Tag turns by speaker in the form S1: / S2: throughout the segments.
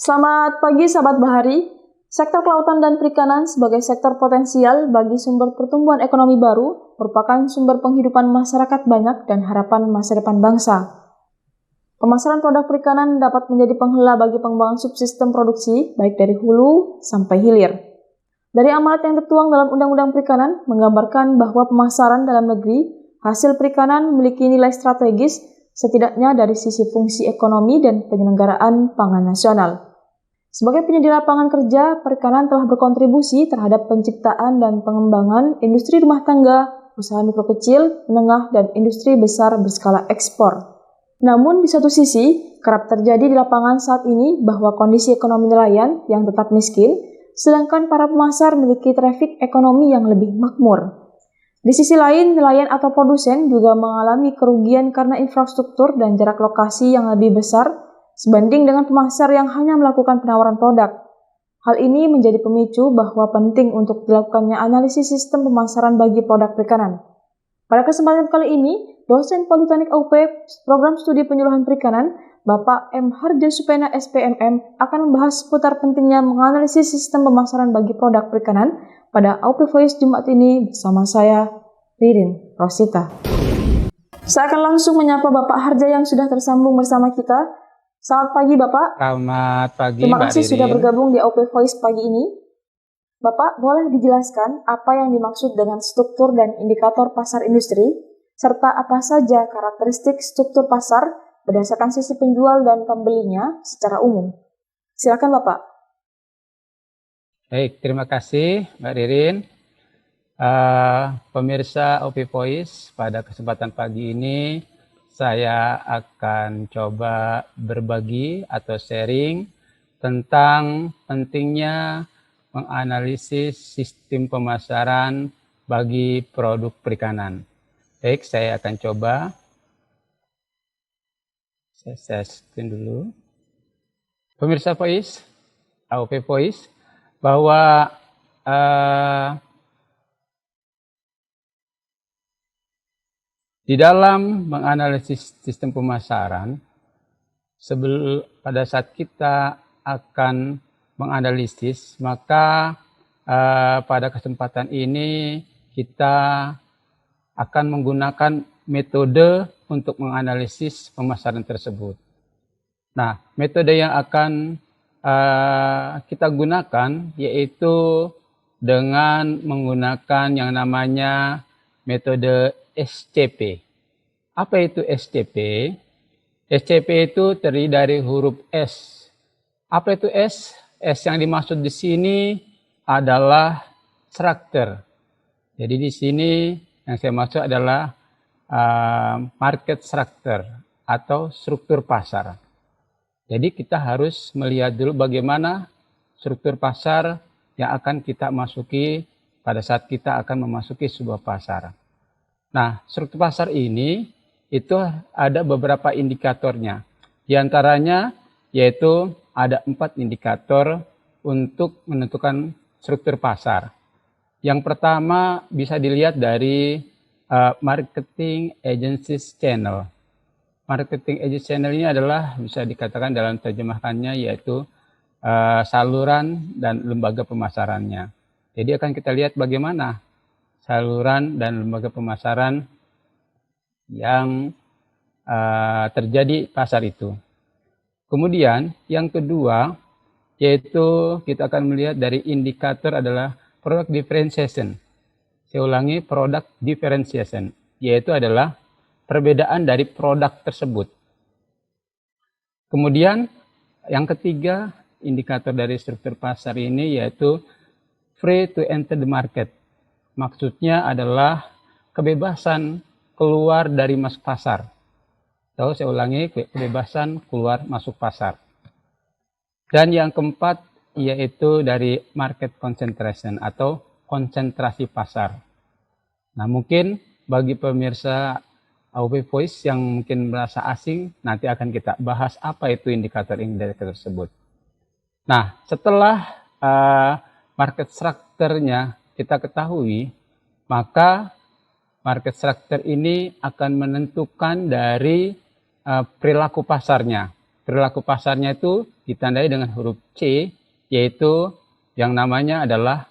S1: Selamat pagi sahabat Bahari. Sektor kelautan dan perikanan sebagai sektor potensial bagi sumber pertumbuhan ekonomi baru merupakan sumber penghidupan masyarakat banyak dan harapan masa depan bangsa. Pemasaran produk perikanan dapat menjadi penghela bagi pengembangan subsistem produksi baik dari hulu sampai hilir. Dari amanat yang tertuang dalam Undang-Undang Perikanan menggambarkan bahwa pemasaran dalam negeri hasil perikanan memiliki nilai strategis setidaknya dari sisi fungsi ekonomi dan penyelenggaraan pangan nasional. Sebagai penyedia lapangan kerja, perikanan telah berkontribusi terhadap penciptaan dan pengembangan industri rumah tangga, usaha mikro kecil, menengah, dan industri besar berskala ekspor. Namun di satu sisi, kerap terjadi di lapangan saat ini bahwa kondisi ekonomi nelayan yang tetap miskin, sedangkan para pemasar memiliki trafik ekonomi yang lebih makmur. Di sisi lain, nelayan atau produsen juga mengalami kerugian karena infrastruktur dan jarak lokasi yang lebih besar sebanding dengan pemasar yang hanya melakukan penawaran produk. Hal ini menjadi pemicu bahwa penting untuk dilakukannya analisis sistem pemasaran bagi produk perikanan. Pada kesempatan kali ini, dosen Politeknik UP Program Studi Penyuluhan Perikanan, Bapak M. Harja Supena SPMM, akan membahas seputar pentingnya menganalisis sistem pemasaran bagi produk perikanan pada UP Voice Jumat ini bersama saya, Ririn Rosita. Saya akan langsung menyapa Bapak Harja yang sudah tersambung bersama kita. Selamat pagi Bapak.
S2: Selamat pagi
S1: Terima kasih
S2: Mbak
S1: sudah
S2: Ririn.
S1: bergabung di OP Voice pagi ini. Bapak, boleh dijelaskan apa yang dimaksud dengan struktur dan indikator pasar industri, serta apa saja karakteristik struktur pasar berdasarkan sisi penjual dan pembelinya secara umum. Silakan Bapak.
S2: Baik, terima kasih Mbak Ririn. Pemirsa OP Voice, pada kesempatan pagi ini saya akan coba berbagi atau sharing tentang pentingnya menganalisis sistem pemasaran bagi produk perikanan. Baik, saya akan coba. Saya share screen dulu. Pemirsa Voice, OP Voice, bahwa di dalam menganalisis sistem pemasaran, pada saat kita akan menganalisis, maka pada kesempatan ini kita akan menggunakan metode untuk menganalisis pemasaran tersebut. Nah, metode yang akan kita gunakan yaitu dengan menggunakan yang namanya metode SCP. Apa itu SCP? SCP itu terdiri dari huruf S. Apa itu S? S yang dimaksud di sini adalah struktur. Jadi di sini yang saya maksud adalah market structure atau struktur pasar. Jadi kita harus melihat dulu bagaimana struktur pasar yang akan kita masuki pada saat kita akan memasuki sebuah pasar. Nah, struktur pasar ini itu ada beberapa indikatornya. Di antaranya yaitu ada 4 indikator untuk menentukan struktur pasar. Yang pertama bisa dilihat dari marketing agencies channel. Marketing agency channel ini adalah bisa dikatakan dalam terjemahannya yaitu saluran dan lembaga pemasarannya. Jadi akan kita lihat bagaimana saluran dan lembaga pemasaran yang terjadi pasar itu. Kemudian yang kedua yaitu kita akan melihat dari indikator adalah product differentiation. Saya ulangi, product differentiation, yaitu adalah perbedaan dari produk tersebut. Kemudian yang ketiga indikator dari struktur pasar ini yaitu free to enter the market. Maksudnya adalah kebebasan keluar dari masuk pasar. Atau saya ulangi, kebebasan keluar masuk pasar. Dan yang keempat yaitu dari market concentration atau konsentrasi pasar. Nah, mungkin bagi pemirsa AOP Voice yang mungkin merasa asing, nanti akan kita bahas apa itu indikator-indikator tersebut. Nah, setelah market structure-nya kita ketahui, maka market structure ini akan menentukan dari perilaku pasarnya. perilaku pasarnya itu ditandai dengan huruf C, yaitu yang namanya adalah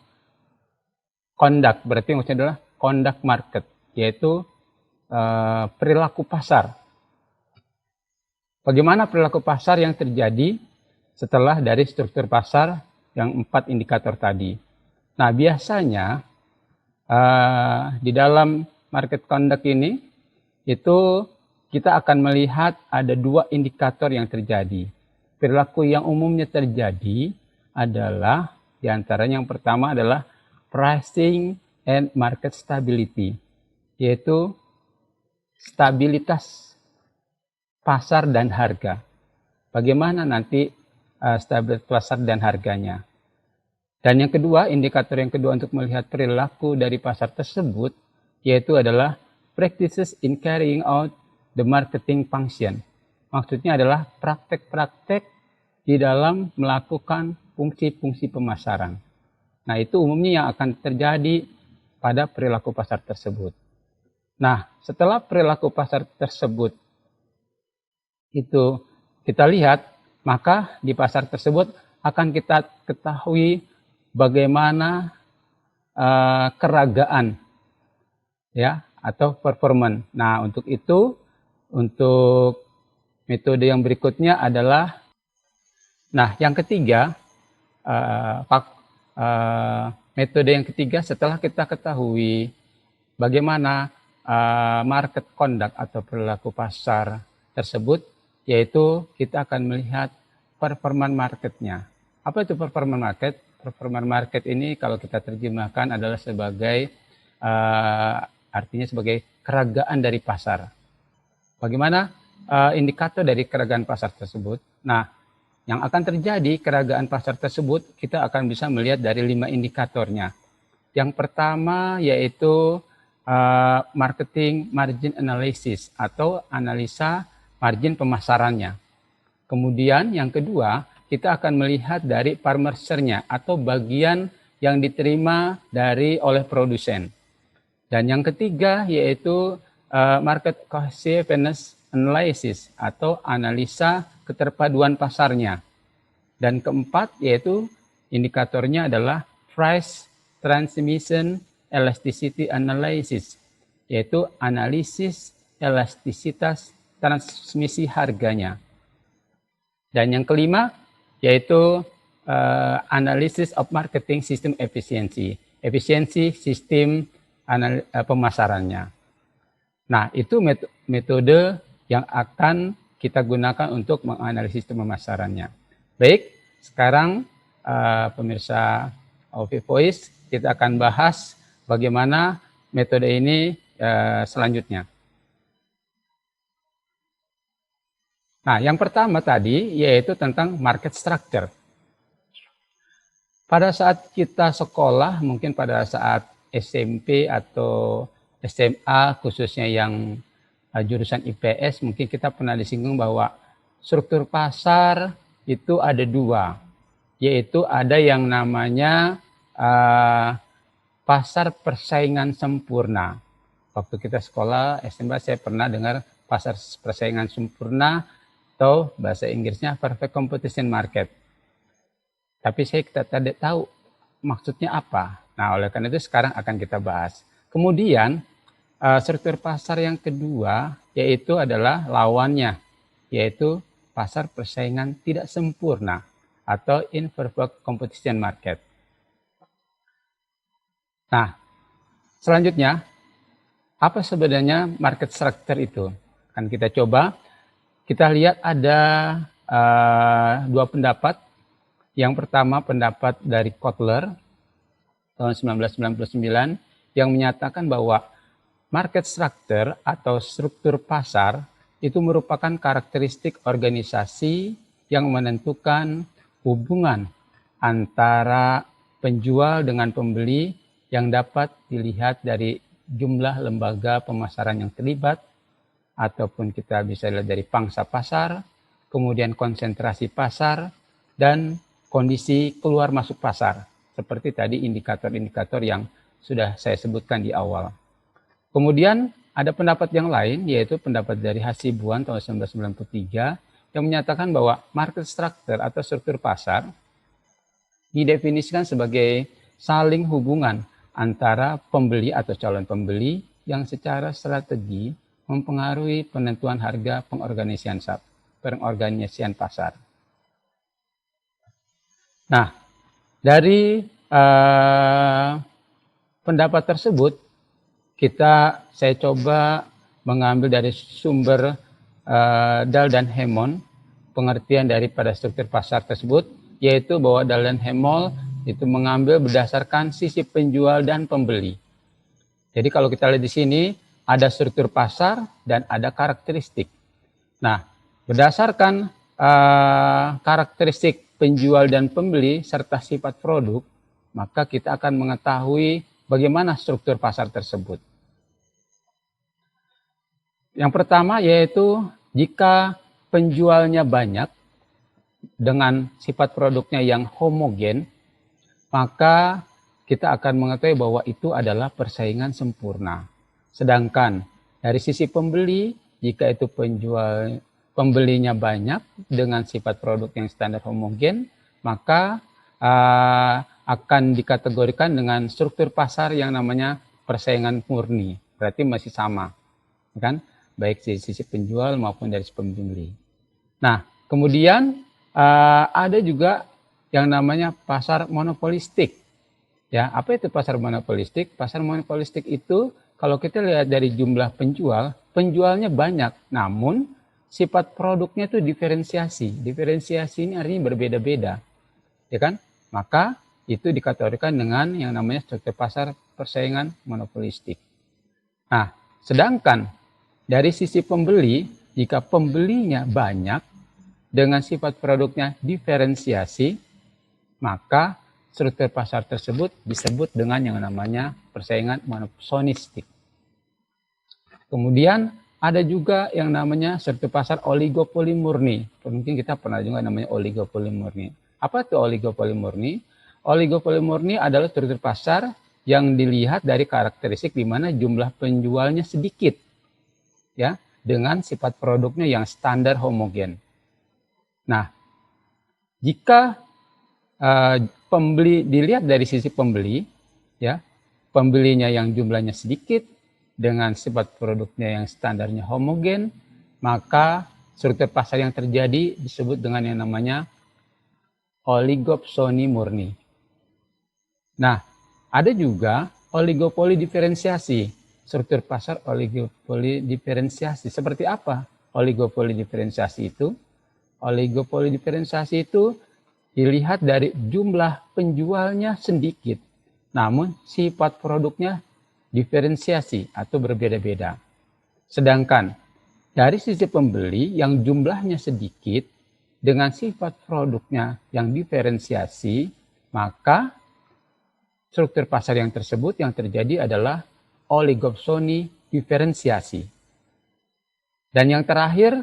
S2: conduct, berarti maksudnya adalah conduct market, yaitu perilaku pasar. Bagaimana perilaku pasar yang terjadi setelah dari struktur pasar yang 4 indikator tadi. Nah, biasanya di dalam market conduct ini itu kita akan melihat ada 2 indikator yang terjadi. Perilaku yang umumnya terjadi adalah diantaranya yang pertama adalah pricing and market stability, yaitu stabilitas pasar dan harga. Bagaimana nanti stabilitas pasar dan harganya. Dan yang kedua, indikator yang kedua untuk melihat perilaku dari pasar tersebut, yaitu adalah practices in carrying out the marketing function. Maksudnya adalah praktek-praktek di dalam melakukan fungsi-fungsi pemasaran. Nah, itu umumnya yang akan terjadi pada perilaku pasar tersebut. Nah, setelah perilaku pasar tersebut itu kita lihat, maka di pasar tersebut akan kita ketahui bagaimana keragaan ya atau performan. Nah, untuk itu, untuk metode yang berikutnya adalah, nah yang ketiga, metode yang ketiga setelah kita ketahui bagaimana market conduct atau perilaku pasar tersebut, yaitu kita akan melihat performan marketnya. Apa itu performan market? Performan market ini kalau kita terjemahkan adalah sebagai artinya sebagai keragaan dari pasar. Bagaimana indikator dari keragaan pasar tersebut? Nah, yang akan terjadi keragaan pasar tersebut kita akan bisa melihat dari 5 indikatornya. Yang pertama yaitu marketing margin analysis atau analisa margin pemasarannya. Kemudian yang kedua, kita akan melihat dari farmersernya atau bagian yang diterima oleh produsen. Dan yang ketiga yaitu market cohesiveness analysis atau analisa keterpaduan pasarnya. Dan keempat yaitu indikatornya adalah price transmission elasticity analysis, yaitu analisis elastisitas transmisi harganya. Dan yang kelima yaitu analysis of marketing system efficiency, efisiensi sistem pemasarannya. Nah, itu metode yang akan kita gunakan untuk menganalisis pemasarannya. Baik, sekarang pemirsa OV Voice, kita akan bahas bagaimana metode ini selanjutnya. Nah, yang pertama tadi yaitu tentang market structure. Pada saat kita sekolah, mungkin pada saat SMP atau SMA, khususnya yang jurusan IPS, mungkin kita pernah disinggung bahwa struktur pasar itu ada 2, yaitu ada yang namanya pasar persaingan sempurna. Waktu kita sekolah SMA, saya pernah dengar pasar persaingan sempurna atau bahasa Inggrisnya perfect competition market. Tapi saya tidak tahu maksudnya apa. Nah, oleh karena itu sekarang akan kita bahas. Kemudian struktur pasar yang kedua yaitu adalah lawannya, yaitu pasar persaingan tidak sempurna atau imperfect competition market. Nah, selanjutnya apa sebenarnya market structure itu? Kan kita coba. Kita lihat ada 2 pendapat. Yang pertama pendapat dari Kotler tahun 1999 yang menyatakan bahwa market structure atau struktur pasar itu merupakan karakteristik organisasi yang menentukan hubungan antara penjual dengan pembeli yang dapat dilihat dari jumlah lembaga pemasaran yang terlibat, ataupun kita bisa lihat dari pangsa pasar, kemudian konsentrasi pasar, dan kondisi keluar masuk pasar. Seperti tadi indikator-indikator yang sudah saya sebutkan di awal. Kemudian ada pendapat yang lain, yaitu pendapat dari Hasibuan tahun 1993, yang menyatakan bahwa market structure atau struktur pasar didefinisikan sebagai saling hubungan antara pembeli atau calon pembeli yang secara strategi mempengaruhi penentuan harga pengorganisasian pasar. Nah, dari pendapat tersebut, saya coba mengambil dari sumber Dahl dan Hemon pengertian daripada struktur pasar tersebut, yaitu bahwa Dahl dan Hemon itu mengambil berdasarkan sisi penjual dan pembeli. Jadi kalau kita lihat di sini ada struktur pasar dan ada karakteristik. Nah, berdasarkan karakteristik penjual dan pembeli serta sifat produk, maka kita akan mengetahui bagaimana struktur pasar tersebut. Yang pertama yaitu jika penjualnya banyak dengan sifat produknya yang homogen, maka kita akan mengetahui bahwa itu adalah persaingan sempurna. Sedangkan dari sisi pembeli, jika itu pembelinya banyak dengan sifat produk yang standar homogen, maka akan dikategorikan dengan struktur pasar yang namanya persaingan murni. Berarti masih sama, kan? Baik dari sisi penjual maupun dari sisi pembeli. Nah, kemudian ada juga yang namanya pasar monopolistik. Ya, apa itu pasar monopolistik? Pasar monopolistik itu kalau kita lihat dari jumlah penjual, penjualnya banyak, namun sifat produknya itu diferensiasi. Diferensiasi ini artinya berbeda-beda, ya kan? Maka itu dikategorikan dengan yang namanya struktur pasar persaingan monopolistik. Nah, sedangkan dari sisi pembeli, jika pembelinya banyak dengan sifat produknya diferensiasi, maka struktur pasar tersebut disebut dengan yang namanya persaingan monopolistik. Kemudian ada juga yang namanya struktur pasar oligopoli murni. Mungkin kita pernah juga namanya oligopoli murni. Apa itu oligopoli murni? Oligopoli murni adalah struktur pasar yang dilihat dari karakteristik di mana jumlah penjualnya sedikit, ya, dengan sifat produknya yang standar homogen. Nah, jika pembeli dilihat dari sisi pembeli, ya, pembelinya yang jumlahnya sedikit dengan sifat produknya yang standarnya homogen, maka struktur pasar yang terjadi disebut dengan yang namanya oligopsoni murni. Nah, ada juga oligopoli diferensiasi. Struktur pasar oligopoli diferensiasi. Seperti apa oligopoli diferensiasi itu? Oligopoli diferensiasi itu dilihat dari jumlah penjualnya sedikit, namun sifat produknya diferensiasi atau berbeda-beda. Sedangkan dari sisi pembeli yang jumlahnya sedikit dengan sifat produknya yang diferensiasi, maka struktur pasar yang tersebut yang terjadi adalah oligopsoni diferensiasi. Dan yang terakhir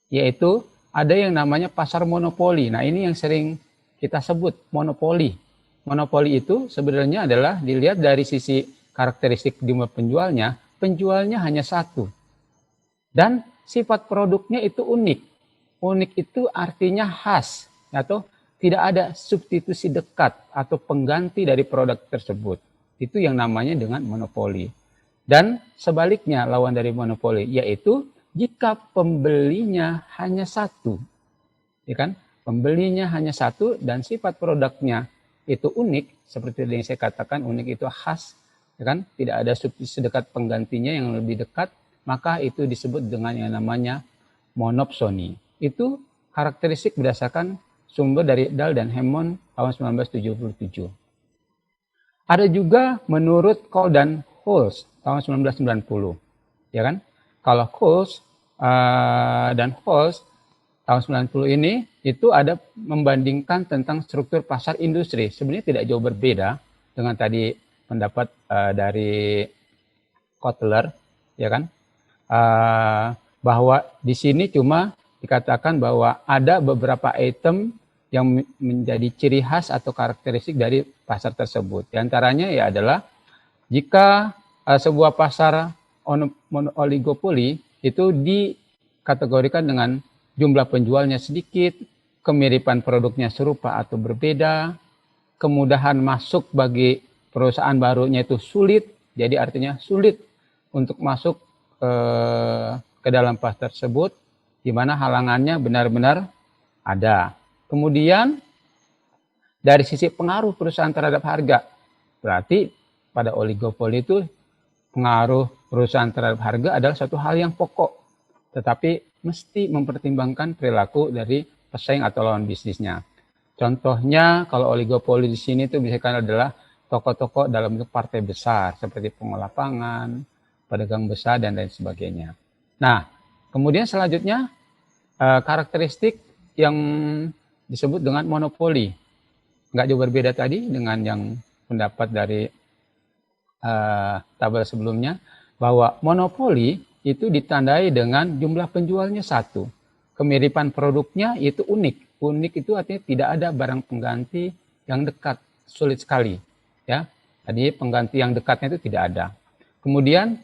S2: yaitu ada yang namanya pasar monopoli. Nah, ini yang sering kita sebut monopoli. Monopoli itu sebenarnya adalah dilihat dari sisi karakteristik jumlah penjualnya, penjualnya hanya satu. Dan sifat produknya itu unik. Unik itu artinya khas atau tidak ada substitusi dekat atau pengganti dari produk tersebut. Itu yang namanya dengan monopoli. Dan sebaliknya lawan dari monopoli, yaitu jika pembelinya hanya satu, ya kan? Pembelinya hanya satu dan sifat produknya itu unik, seperti yang saya katakan unik itu khas, ya kan? Tidak ada substitusi dekat penggantinya yang lebih dekat, maka itu disebut dengan yang namanya monopsoni. Itu karakteristik berdasarkan sumber dari Dahl dan Hemon tahun 1977. Ada juga menurut Cole dan Holz tahun 1990, ya kan? Kalau Holz dan Holz tahun 90 ini itu ada membandingkan tentang struktur pasar industri. Sebenarnya tidak jauh berbeda dengan tadi pendapat dari Kotler, ya kan? Bahwa di sini cuma dikatakan bahwa ada beberapa item yang menjadi ciri khas atau karakteristik dari pasar tersebut. Di antaranya ya adalah jika sebuah pasar oligopoli itu dikategorikan dengan jumlah penjualnya sedikit, kemiripan produknya serupa atau berbeda, kemudahan masuk bagi perusahaan barunya itu sulit, jadi artinya sulit untuk masuk ke dalam pasar tersebut, di mana halangannya benar-benar ada. Kemudian dari sisi pengaruh perusahaan terhadap harga, berarti pada oligopoli itu pengaruh perusahaan terhadap harga adalah suatu hal yang pokok, tetapi mesti mempertimbangkan perilaku dari pesaing atau lawan bisnisnya. Contohnya kalau oligopoli di sini itu misalkan adalah toko-toko dalam bentuk partai besar seperti pengolah pangan, pedagang besar dan lain sebagainya. Nah, kemudian selanjutnya karakteristik yang disebut dengan monopoli. Nggak jauh berbeda tadi dengan yang pendapat dari tabel sebelumnya, bahwa monopoli itu ditandai dengan jumlah penjualnya satu. Kemiripan produknya itu unik. Unik itu artinya tidak ada barang pengganti yang dekat, sulit sekali. Ya, jadi pengganti yang dekatnya itu tidak ada. Kemudian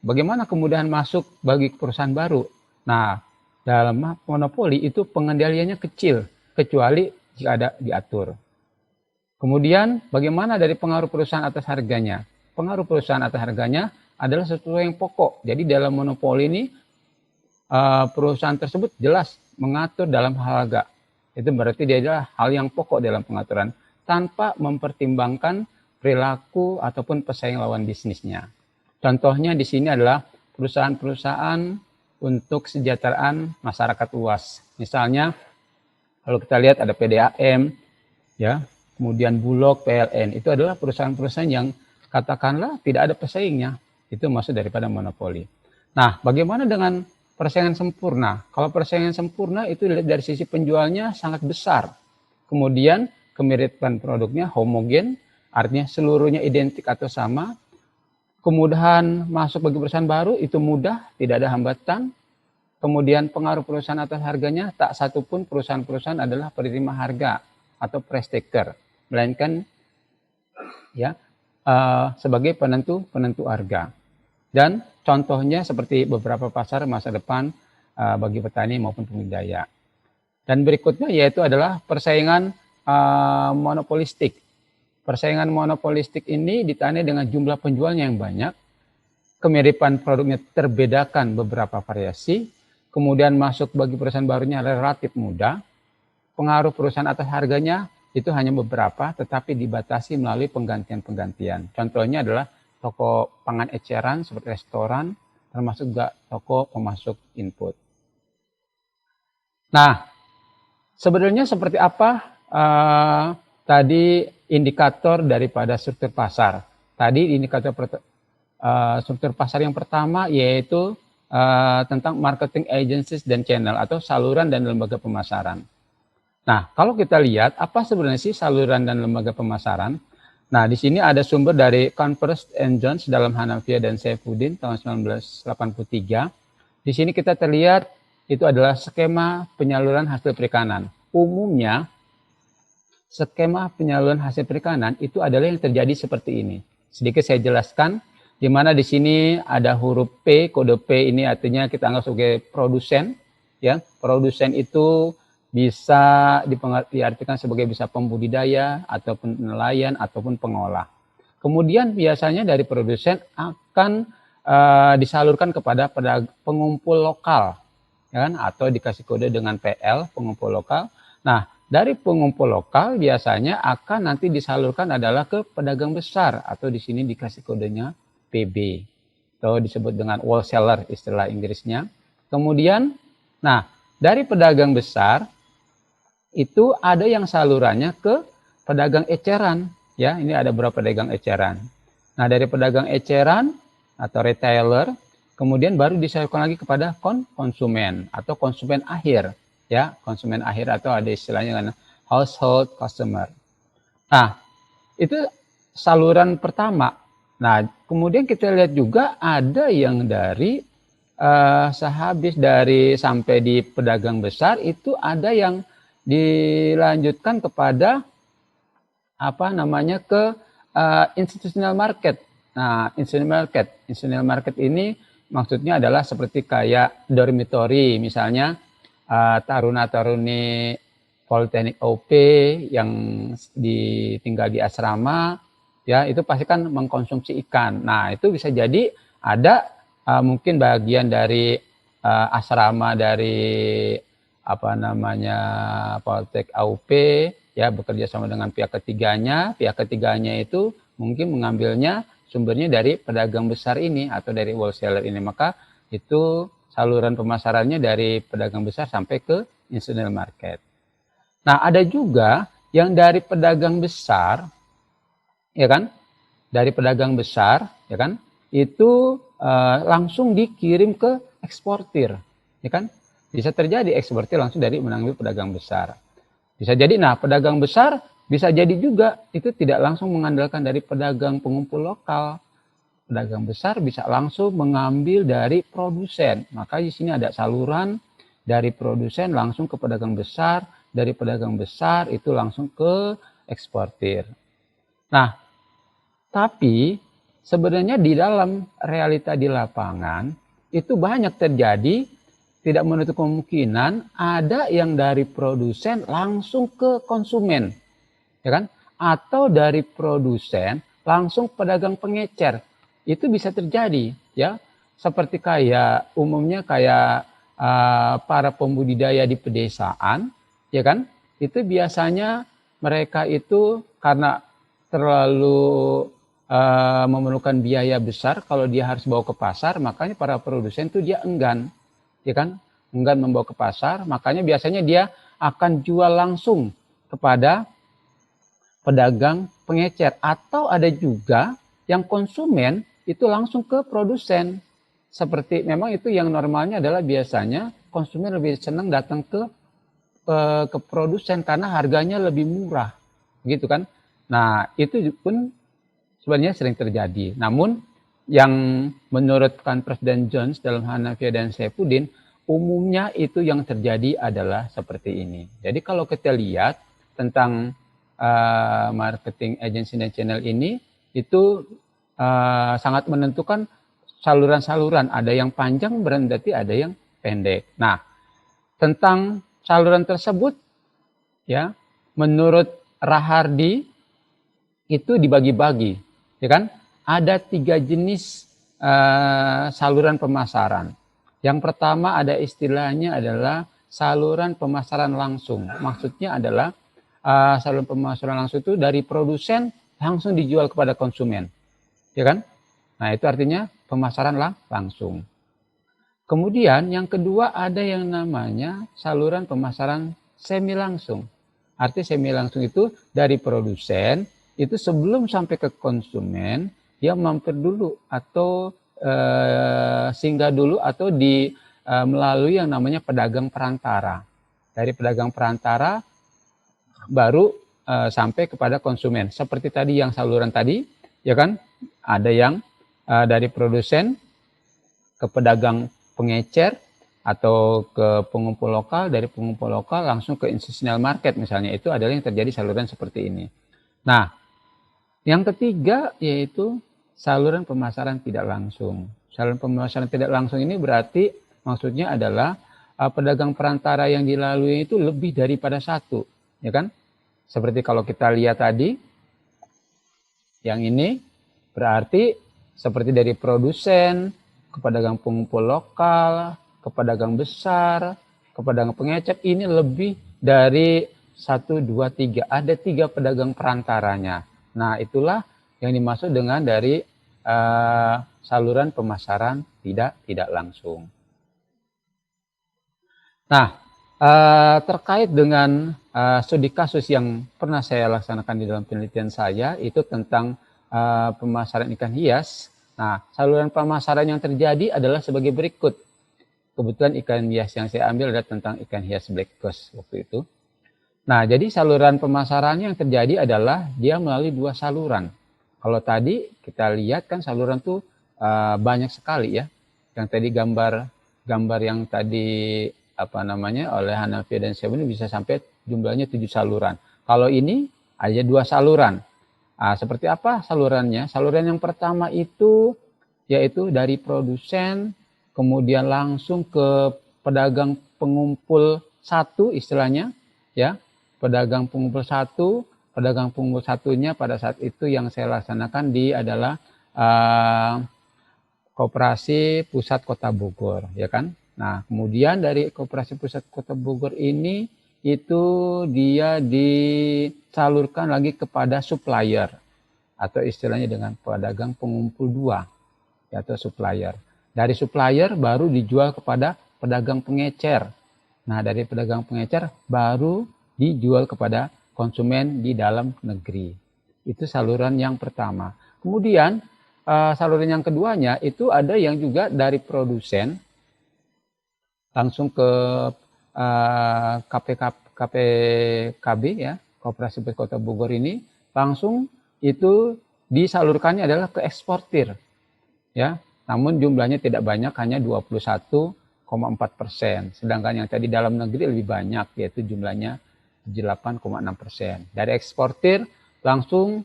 S2: bagaimana kemudahan masuk bagi perusahaan baru? Nah, dalam monopoli itu pengendaliannya kecil, kecuali jika ada diatur. Kemudian bagaimana dari pengaruh perusahaan atas harganya? Pengaruh perusahaan atas harganya adalah sesuatu yang pokok. Jadi dalam monopoli ini perusahaan tersebut jelas mengatur dalam harga. Itu berarti dia adalah hal yang pokok dalam pengaturan tanpa mempertimbangkan perilaku ataupun pesaing lawan bisnisnya. Contohnya di sini adalah perusahaan-perusahaan untuk kesejahteraan masyarakat luas. Misalnya kalau kita lihat ada PDAM, ya, kemudian Bulog, PLN, itu adalah perusahaan-perusahaan yang katakanlah tidak ada pesaingnya. Itu maksud daripada monopoli. Nah, bagaimana dengan persaingan sempurna? Kalau persaingan sempurna itu dari sisi penjualnya sangat besar. Kemudian kemiripan produknya homogen, artinya seluruhnya identik atau sama. Kemudahan masuk bagi perusahaan baru itu mudah, tidak ada hambatan. Kemudian pengaruh perusahaan atas harganya, tak satupun perusahaan-perusahaan adalah penerima harga atau price taker, melainkan ya sebagai penentu harga. Dan contohnya seperti beberapa pasar masa depan bagi petani maupun pembudidaya. Dan berikutnya yaitu adalah persaingan monopolistik. Persaingan monopolistik ini ditandai dengan jumlah penjualnya yang banyak, kemiripan produknya terbedakan beberapa variasi, kemudian masuk bagi perusahaan barunya relatif mudah, pengaruh perusahaan atas harganya itu hanya beberapa, tetapi dibatasi melalui penggantian-penggantian. Contohnya adalah toko pangan eceran seperti restoran, termasuk juga toko pemasok input. Nah, sebenarnya seperti apa tadi indikator daripada struktur pasar? Tadi indikator struktur pasar yang pertama yaitu tentang marketing agencies dan channel atau saluran dan lembaga pemasaran. Nah, kalau kita lihat apa sebenarnya sih saluran dan lembaga pemasaran? Nah, di sini ada sumber dari Converse and Jones dalam Hanafiya dan Saifuddin tahun 1983. Di sini kita terlihat itu adalah skema penyaluran hasil perikanan. Umumnya, skema penyaluran hasil perikanan itu adalah yang terjadi seperti ini. Sedikit saya jelaskan, di mana di sini ada huruf P, kode P ini artinya kita anggap sebagai produsen. Ya, produsen itu bisa diartikan sebagai bisa pembudidaya ataupun nelayan ataupun pengolah. Kemudian biasanya dari produsen akan disalurkan kepada pengumpul lokal, ya kan? Atau dikasih kode dengan PL, pengumpul lokal. Nah, dari pengumpul lokal biasanya akan nanti disalurkan adalah ke pedagang besar atau di sini dikasih kodenya PB atau disebut dengan wholesaler istilah Inggrisnya. Kemudian, nah dari pedagang besar itu ada yang salurannya ke pedagang eceran, ya. Ini ada beberapa pedagang eceran. Nah, dari pedagang eceran atau retailer, kemudian baru disalurkan lagi kepada konsumen atau konsumen akhir, ya. Konsumen akhir atau ada istilahnya kan household customer. Nah, itu saluran pertama. Nah, kemudian kita lihat juga ada yang dari sehabis dari sampai di pedagang besar itu ada yang dilanjutkan kepada apa namanya ke institutional market. Nah, institutional market ini maksudnya adalah seperti kayak dormitory misalnya taruna-taruni Politeknik UP yang tinggal di asrama, ya itu pasti kan mengkonsumsi ikan. Nah itu bisa jadi ada mungkin bagian dari asrama dari Politek AUP ya bekerja sama dengan pihak ketiganya itu mungkin mengambilnya sumbernya dari pedagang besar ini atau dari wholesaler ini, maka itu saluran pemasarannya dari pedagang besar sampai ke institutional market. Nah, ada juga yang dari pedagang besar, ya kan? Dari pedagang besar, ya kan? Itu langsung dikirim ke eksportir, ya kan? Bisa terjadi eksportir langsung dari mengambil pedagang besar. Bisa jadi, nah pedagang besar bisa jadi juga itu tidak langsung mengandalkan dari pedagang pengumpul lokal. Pedagang besar bisa langsung mengambil dari produsen. Maka di sini ada saluran dari produsen langsung ke pedagang besar, dari pedagang besar itu langsung ke eksportir. Nah, tapi sebenarnya di dalam realita di lapangan itu banyak terjadi, tidak menutup kemungkinan ada yang dari produsen langsung ke konsumen, ya kan? Atau dari produsen langsung pedagang pengecer. Itu bisa terjadi, ya. Seperti umumnya para pembudidaya di pedesaan, ya kan? Itu biasanya mereka itu karena terlalu memerlukan biaya besar kalau dia harus bawa ke pasar, makanya para produsen itu dia enggan, ya kan? Enggan membawa ke pasar, makanya biasanya dia akan jual langsung kepada pedagang pengecer, atau ada juga yang konsumen itu langsung ke produsen. Seperti memang itu yang normalnya adalah biasanya konsumen lebih senang datang ke produsen karena harganya lebih murah, gitu kan. Nah, itu pun sebenarnya sering terjadi. Namun yang menurut Presiden Jones dalam Hanafiya dan Saifuddin, umumnya itu yang terjadi adalah seperti ini. Jadi kalau kita lihat tentang marketing agency dan channel ini, itu sangat menentukan saluran-saluran. Ada yang panjang berarti ada yang pendek. Nah, tentang saluran tersebut, ya, menurut Rahardi itu dibagi-bagi, ya kan? Ada 3 jenis saluran pemasaran. Yang pertama ada istilahnya adalah saluran pemasaran langsung. Maksudnya adalah saluran pemasaran langsung itu dari produsen langsung dijual kepada konsumen, ya kan? Nah itu artinya pemasaran langsung. Kemudian yang kedua ada yang namanya saluran pemasaran semi langsung. Arti semi langsung itu dari produsen itu sebelum sampai ke konsumen dia mampir dulu atau singgah dulu atau melalui yang namanya pedagang perantara. Dari pedagang perantara baru sampai kepada konsumen. Seperti tadi yang saluran tadi, ya kan? Ada yang dari produsen ke pedagang pengecer atau ke pengumpul lokal, dari pengumpul lokal langsung ke institutional market misalnya. Itu adalah yang terjadi saluran seperti ini. Nah, yang ketiga yaitu saluran pemasaran tidak langsung. Saluran pemasaran tidak langsung ini berarti maksudnya adalah pedagang perantara yang dilalui itu lebih daripada satu, ya kan? Seperti kalau kita lihat tadi, yang ini berarti seperti dari produsen ke pedagang pengumpul lokal, ke pedagang besar, ke pedagang pengecer, ini lebih dari 1, 2, 3. Ada 3 pedagang perantaranya. Nah, itulah yang dimaksud dengan dari saluran pemasaran tidak langsung. Nah, terkait dengan studi kasus yang pernah saya laksanakan di dalam penelitian saya, itu tentang pemasaran ikan hias. Nah, saluran pemasaran yang terjadi adalah sebagai berikut. Kebetulan ikan hias yang saya ambil adalah tentang ikan hias black ghost waktu itu. Nah, jadi saluran pemasarannya yang terjadi adalah dia melalui 2 saluran. Kalau tadi kita lihat kan saluran tuh banyak sekali ya. Yang tadi gambar yang tadi oleh Hanafiya dan Saifuddin bisa sampai jumlahnya 7 saluran. Kalau ini ada 2 saluran. Seperti apa salurannya? Saluran yang pertama itu yaitu dari produsen, kemudian langsung ke pedagang pengumpul satu istilahnya, ya, pedagang pengumpul satu. Pedagang pengumpul satunya pada saat itu yang saya laksanakan adalah Koperasi Pusat Kota Bogor, ya kan. Nah, kemudian dari Koperasi Pusat Kota Bogor ini itu dia disalurkan lagi kepada supplier atau istilahnya dengan pedagang pengumpul dua, atau supplier. Dari supplier baru dijual kepada pedagang pengecer. Nah, dari pedagang pengecer baru dijual kepada konsumen di dalam negeri. Itu saluran yang pertama. Kemudian saluran yang keduanya itu ada yang juga dari produsen langsung ke KPKB, ya, Koperasi Pusat Kota Bogor ini, langsung itu disalurkannya adalah ke eksportir, ya. Namun jumlahnya tidak banyak, hanya 21,4%. Sedangkan yang tadi dalam negeri lebih banyak, yaitu jumlahnya 8,6%. Dari eksportir langsung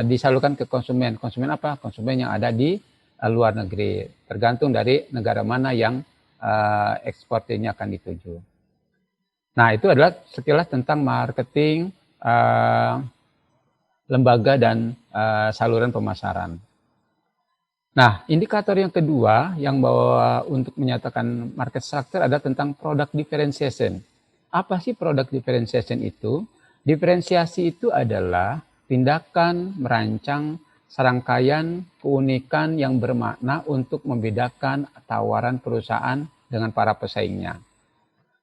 S2: disalurkan ke konsumen. Konsumen apa? Konsumen yang ada di luar negeri. Tergantung dari negara mana yang eksportirnya akan dituju. Nah, itu adalah sekilas tentang marketing, lembaga, dan saluran pemasaran. Nah, indikator yang kedua yang bawa untuk menyatakan market structure adalah tentang product differentiation. Apa sih product differentiation itu? Diferensiasi itu adalah tindakan merancang serangkaian keunikan yang bermakna untuk membedakan tawaran perusahaan dengan para pesaingnya.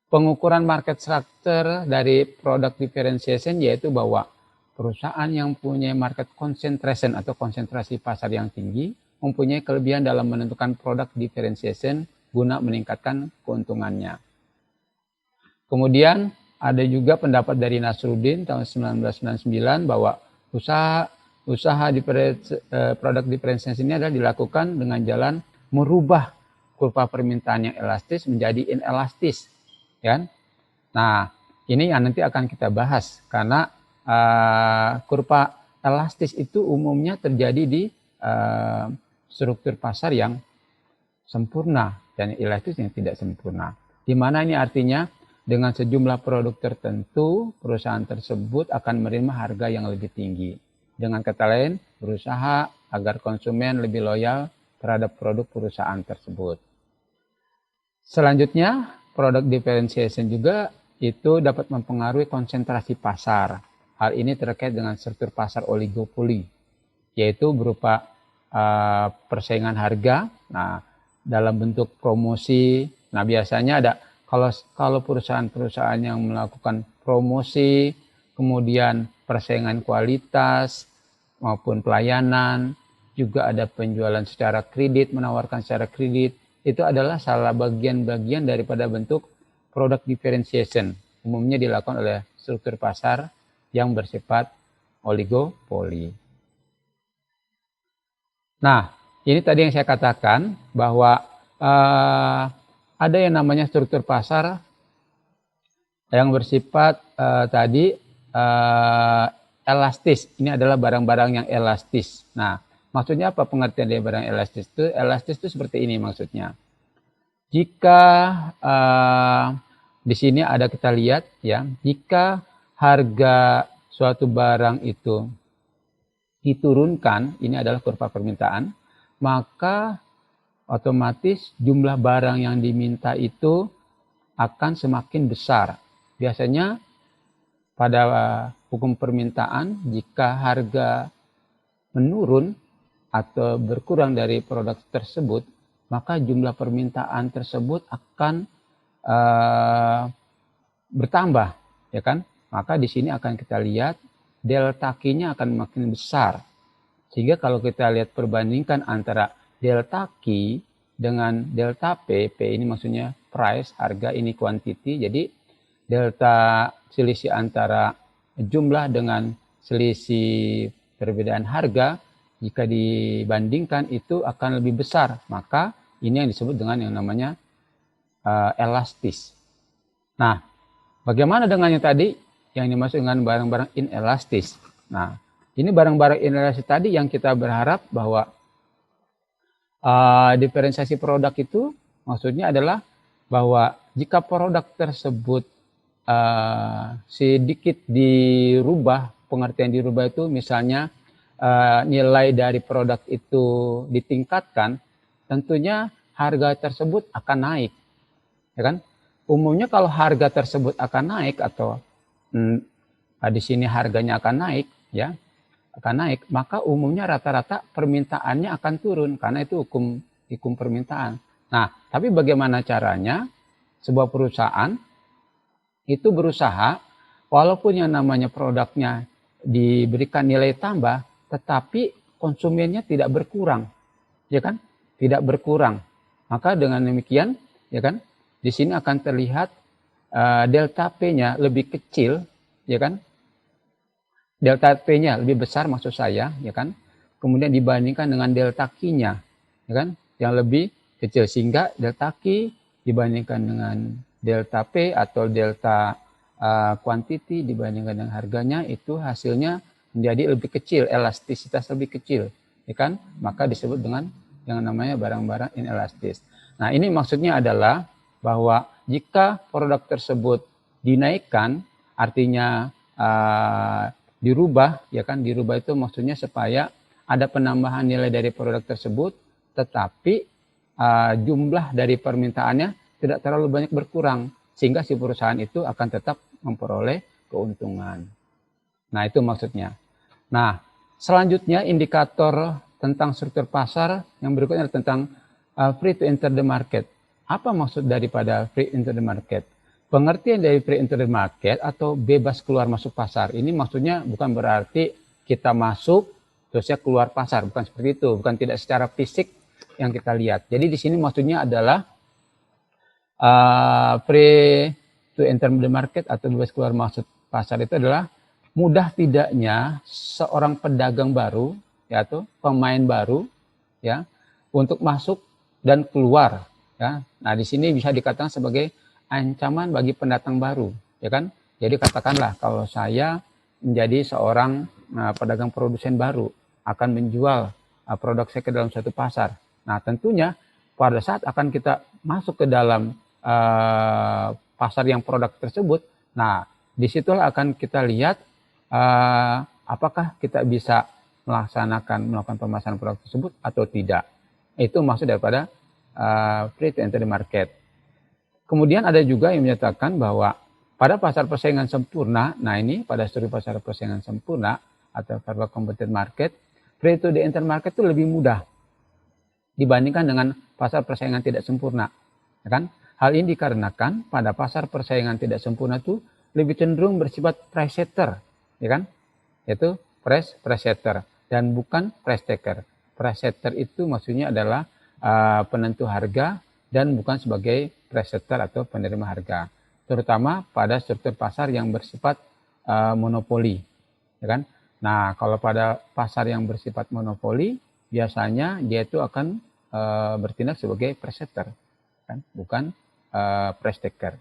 S2: Pengukuran market structure dari product differentiation yaitu bahwa perusahaan yang punya market concentration atau konsentrasi pasar yang tinggi mempunyai kelebihan dalam menentukan product differentiation guna meningkatkan keuntungannya. Kemudian ada juga pendapat dari Nasruddin tahun 1999 bahwa usaha produk diferensiasi ini adalah dilakukan dengan jalan merubah kurva permintaan yang elastis menjadi inelastis, ya. Nah, ini yang nanti akan kita bahas karena kurva elastis itu umumnya terjadi di struktur pasar yang sempurna dan elastis yang tidak sempurna. Di mana ini artinya dengan sejumlah produk tertentu, perusahaan tersebut akan menerima harga yang lebih tinggi. Dengan kata lain, berusaha agar konsumen lebih loyal terhadap produk perusahaan tersebut. Selanjutnya, product differentiation juga itu dapat mempengaruhi konsentrasi pasar. Hal ini terkait dengan struktur pasar oligopoli, yaitu berupa persaingan harga, nah, dalam bentuk promosi. Nah, biasanya ada kalau perusahaan-perusahaan yang melakukan promosi, kemudian persaingan kualitas maupun pelayanan, juga ada penjualan secara kredit, menawarkan secara kredit, itu adalah salah bagian-bagian daripada bentuk product differentiation. Umumnya dilakukan oleh struktur pasar yang bersifat oligopoli. Nah, ini tadi yang saya katakan bahwa ada yang namanya struktur pasar yang bersifat elastis. Ini adalah barang-barang yang elastis. Nah, maksudnya apa pengertian dari barang elastis itu? Elastis itu seperti ini maksudnya. Jika di sini ada kita lihat, ya, jika harga suatu barang itu diturunkan, ini adalah kurva permintaan, maka otomatis jumlah barang yang diminta itu akan semakin besar. Biasanya pada hukum permintaan, jika harga menurun atau berkurang dari produk tersebut, maka jumlah permintaan tersebut akan bertambah, ya kan? Maka di sini akan kita lihat delta Q-nya akan makin besar. Sehingga kalau kita lihat perbandingkan antara delta Q dengan delta P, P ini maksudnya price, harga, ini quantity. Jadi delta selisih antara jumlah dengan selisih perbedaan harga, jika dibandingkan itu akan lebih besar. Maka ini yang disebut dengan yang namanya elastis. Nah, bagaimana dengan yang tadi yang dimaksud dengan barang-barang inelastis? Nah, ini barang-barang inelastis tadi yang kita berharap bahwa diferensiasi produk itu maksudnya adalah bahwa jika produk tersebut sedikit dirubah, pengertian dirubah itu misalnya nilai dari produk itu ditingkatkan, tentunya harga tersebut akan naik, ya kan? Umumnya kalau harga tersebut akan naik atau di sini harganya akan naik, ya, akan naik, maka umumnya rata-rata permintaannya akan turun karena itu hukum permintaan. Nah, tapi bagaimana caranya sebuah perusahaan itu berusaha walaupun yang namanya produknya diberikan nilai tambah, tetapi konsumennya tidak berkurang, ya kan? Tidak berkurang. Maka dengan demikian, ya kan? Di sini akan terlihat delta P-nya lebih kecil, ya kan? Delta P-nya lebih besar maksud saya, ya kan? Kemudian dibandingkan dengan delta Q-nya, ya kan? Yang lebih kecil, sehingga delta Q dibandingkan dengan delta P atau delta quantity dibandingkan dengan harganya, itu hasilnya menjadi lebih kecil, elastisitas lebih kecil, ya kan? Maka disebut dengan yang namanya barang-barang inelastis. Nah, ini maksudnya adalah bahwa jika produk tersebut dinaikkan, artinya dirubah, ya kan? Dirubah itu maksudnya supaya ada penambahan nilai dari produk tersebut, tetapi jumlah dari permintaannya tidak terlalu banyak berkurang, sehingga si perusahaan itu akan tetap memperoleh keuntungan. Nah, itu maksudnya. Nah, selanjutnya indikator tentang struktur pasar yang berikutnya adalah tentang free to enter the market. Apa maksud daripada free enter the market? Pengertian dari free enter the market atau bebas keluar masuk pasar ini maksudnya bukan berarti kita masuk terusnya keluar pasar, bukan seperti itu, bukan tidak secara fisik yang kita lihat. Jadi di sini maksudnya adalah free to enter the market atau bebas keluar masuk pasar itu adalah mudah tidaknya seorang pedagang baru, ya, atau pemain baru, ya, untuk masuk dan keluar, ya. Nah, di sini bisa dikatakan sebagai ancaman bagi pendatang baru, ya kan? Jadi katakanlah kalau saya menjadi seorang pedagang produsen baru, akan menjual produk saya ke dalam suatu pasar. Nah, tentunya pada saat akan kita masuk ke dalam pasar yang produk tersebut, nah disitulah akan kita lihat apakah kita bisa melakukan pemasaran produk tersebut atau tidak. Itu maksud daripada free to enter the market. Kemudian ada juga yang menyatakan bahwa pada pasar persaingan sempurna, nah ini pada struktur pasar persaingan sempurna atau fair competitive market, free to enter market itu lebih mudah dibandingkan dengan pasar persaingan tidak sempurna, ya kan? Hal ini dikarenakan pada pasar persaingan tidak sempurna itu lebih cenderung bersifat price setter, ya kan? Yaitu price setter dan bukan price taker. Price setter itu maksudnya adalah penentu harga dan bukan sebagai price setter atau penerima harga. Terutama pada struktur pasar yang bersifat monopoli, ya kan? Nah, kalau pada pasar yang bersifat monopoli, biasanya dia itu akan bertindak sebagai price setter, kan? Bukan price taker.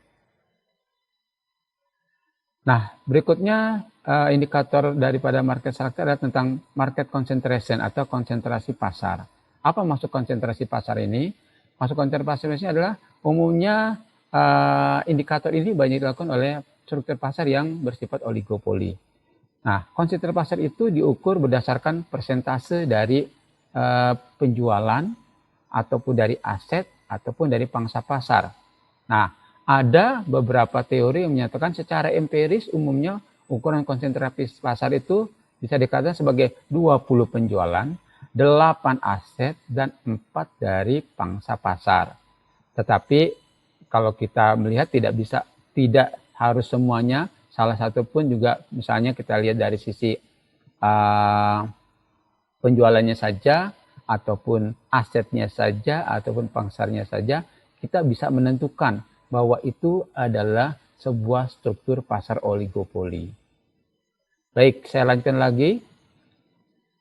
S2: Nah, berikutnya indikator daripada market structure adalah tentang market concentration atau konsentrasi pasar. Apa maksud konsentrasi pasar ini? Maksud konsentrasi pasar ini adalah umumnya indikator ini banyak dilakukan oleh struktur pasar yang bersifat oligopoli. Nah, konsentrasi pasar itu diukur berdasarkan persentase dari penjualan ataupun dari aset ataupun dari pangsa pasar. Nah, ada beberapa teori yang menyatakan secara empiris umumnya ukuran konsentrasi pasar itu bisa dikatakan sebagai 20 penjualan, 8 aset, dan 4 dari pangsa pasar. Tetapi kalau kita melihat tidak harus semuanya, salah satu pun juga misalnya kita lihat dari sisi penjualannya saja, ataupun asetnya saja, ataupun pangsarnya saja, kita bisa menentukan bahwa itu adalah sebuah struktur pasar oligopoli. Baik, saya lanjutkan lagi.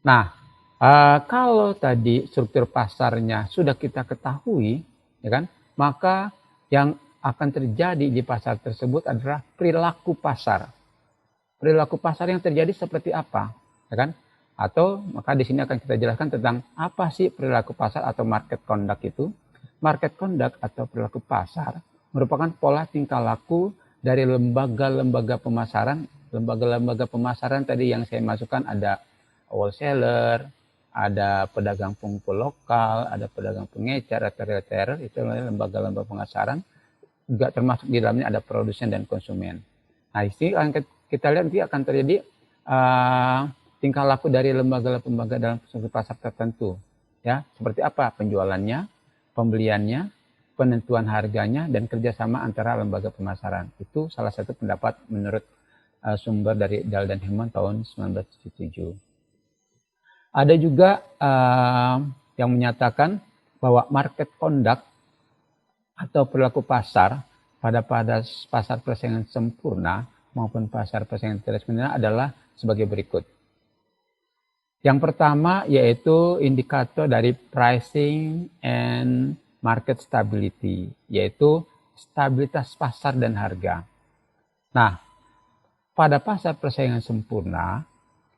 S2: Nah, kalau tadi struktur pasarnya sudah kita ketahui, ya kan, maka yang akan terjadi di pasar tersebut adalah perilaku pasar. Perilaku pasar yang terjadi seperti apa, ya kan? Atau maka di sini akan kita jelaskan tentang apa sih perilaku pasar atau market conduct itu. Market conduct atau perilaku pasar merupakan pola tingkah laku dari lembaga-lembaga pemasaran. Lembaga-lembaga pemasaran tadi yang saya masukkan ada wholesaler, ada pedagang pengumpul lokal, ada pedagang pengecer atau retailer, itu lembaga-lembaga pemasaran. Juga termasuk di dalamnya ada produsen dan konsumen. Nah, ini kita lihat nanti akan terjadi tingkah laku dari lembaga-lembaga dalam suatu pasar tertentu. Ya, seperti apa penjualannya, pembeliannya, penentuan harganya, dan kerjasama antara lembaga pemasaran. Itu salah satu pendapat menurut sumber dari Dahl dan Hemon tahun 1977. Ada juga yang menyatakan bahwa market conduct atau perilaku pasar pada pasar persaingan sempurna maupun pasar persaingan tidak sempurna adalah sebagai berikut. Yang pertama yaitu indikator dari pricing and market stability, yaitu stabilitas pasar dan harga. Nah, pada pasar persaingan sempurna,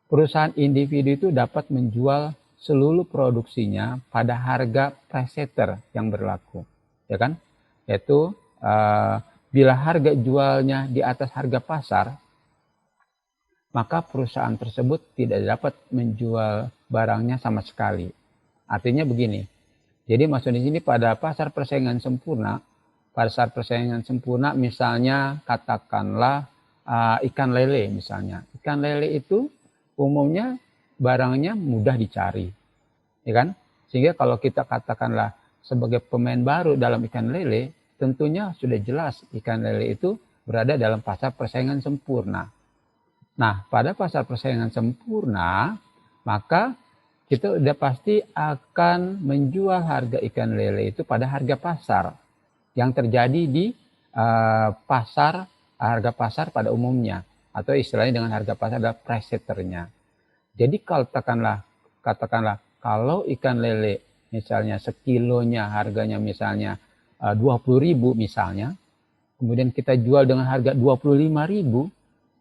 S2: perusahaan individu itu dapat menjual seluruh produksinya pada harga presetter yang berlaku, ya kan? Yaitu bila harga jualnya di atas harga pasar, maka perusahaan tersebut tidak dapat menjual barangnya sama sekali. Artinya begini. Jadi maksud di sini pada pasar persaingan sempurna misalnya katakanlah ikan lele misalnya. Ikan lele itu umumnya barangnya mudah dicari, ya kan? Sehingga kalau kita katakanlah sebagai pemain baru dalam ikan lele, tentunya sudah jelas ikan lele itu berada dalam pasar persaingan sempurna. Nah, pada pasar persaingan sempurna, maka kita sudah pasti akan menjual harga ikan lele itu pada harga pasar yang terjadi di harga pasar pada umumnya, atau istilahnya dengan harga pasar adalah presetternya. Jadi katakanlah kalau ikan lele misalnya sekilonya harganya misalnya 20.000 misalnya, kemudian kita jual dengan harga 25.000,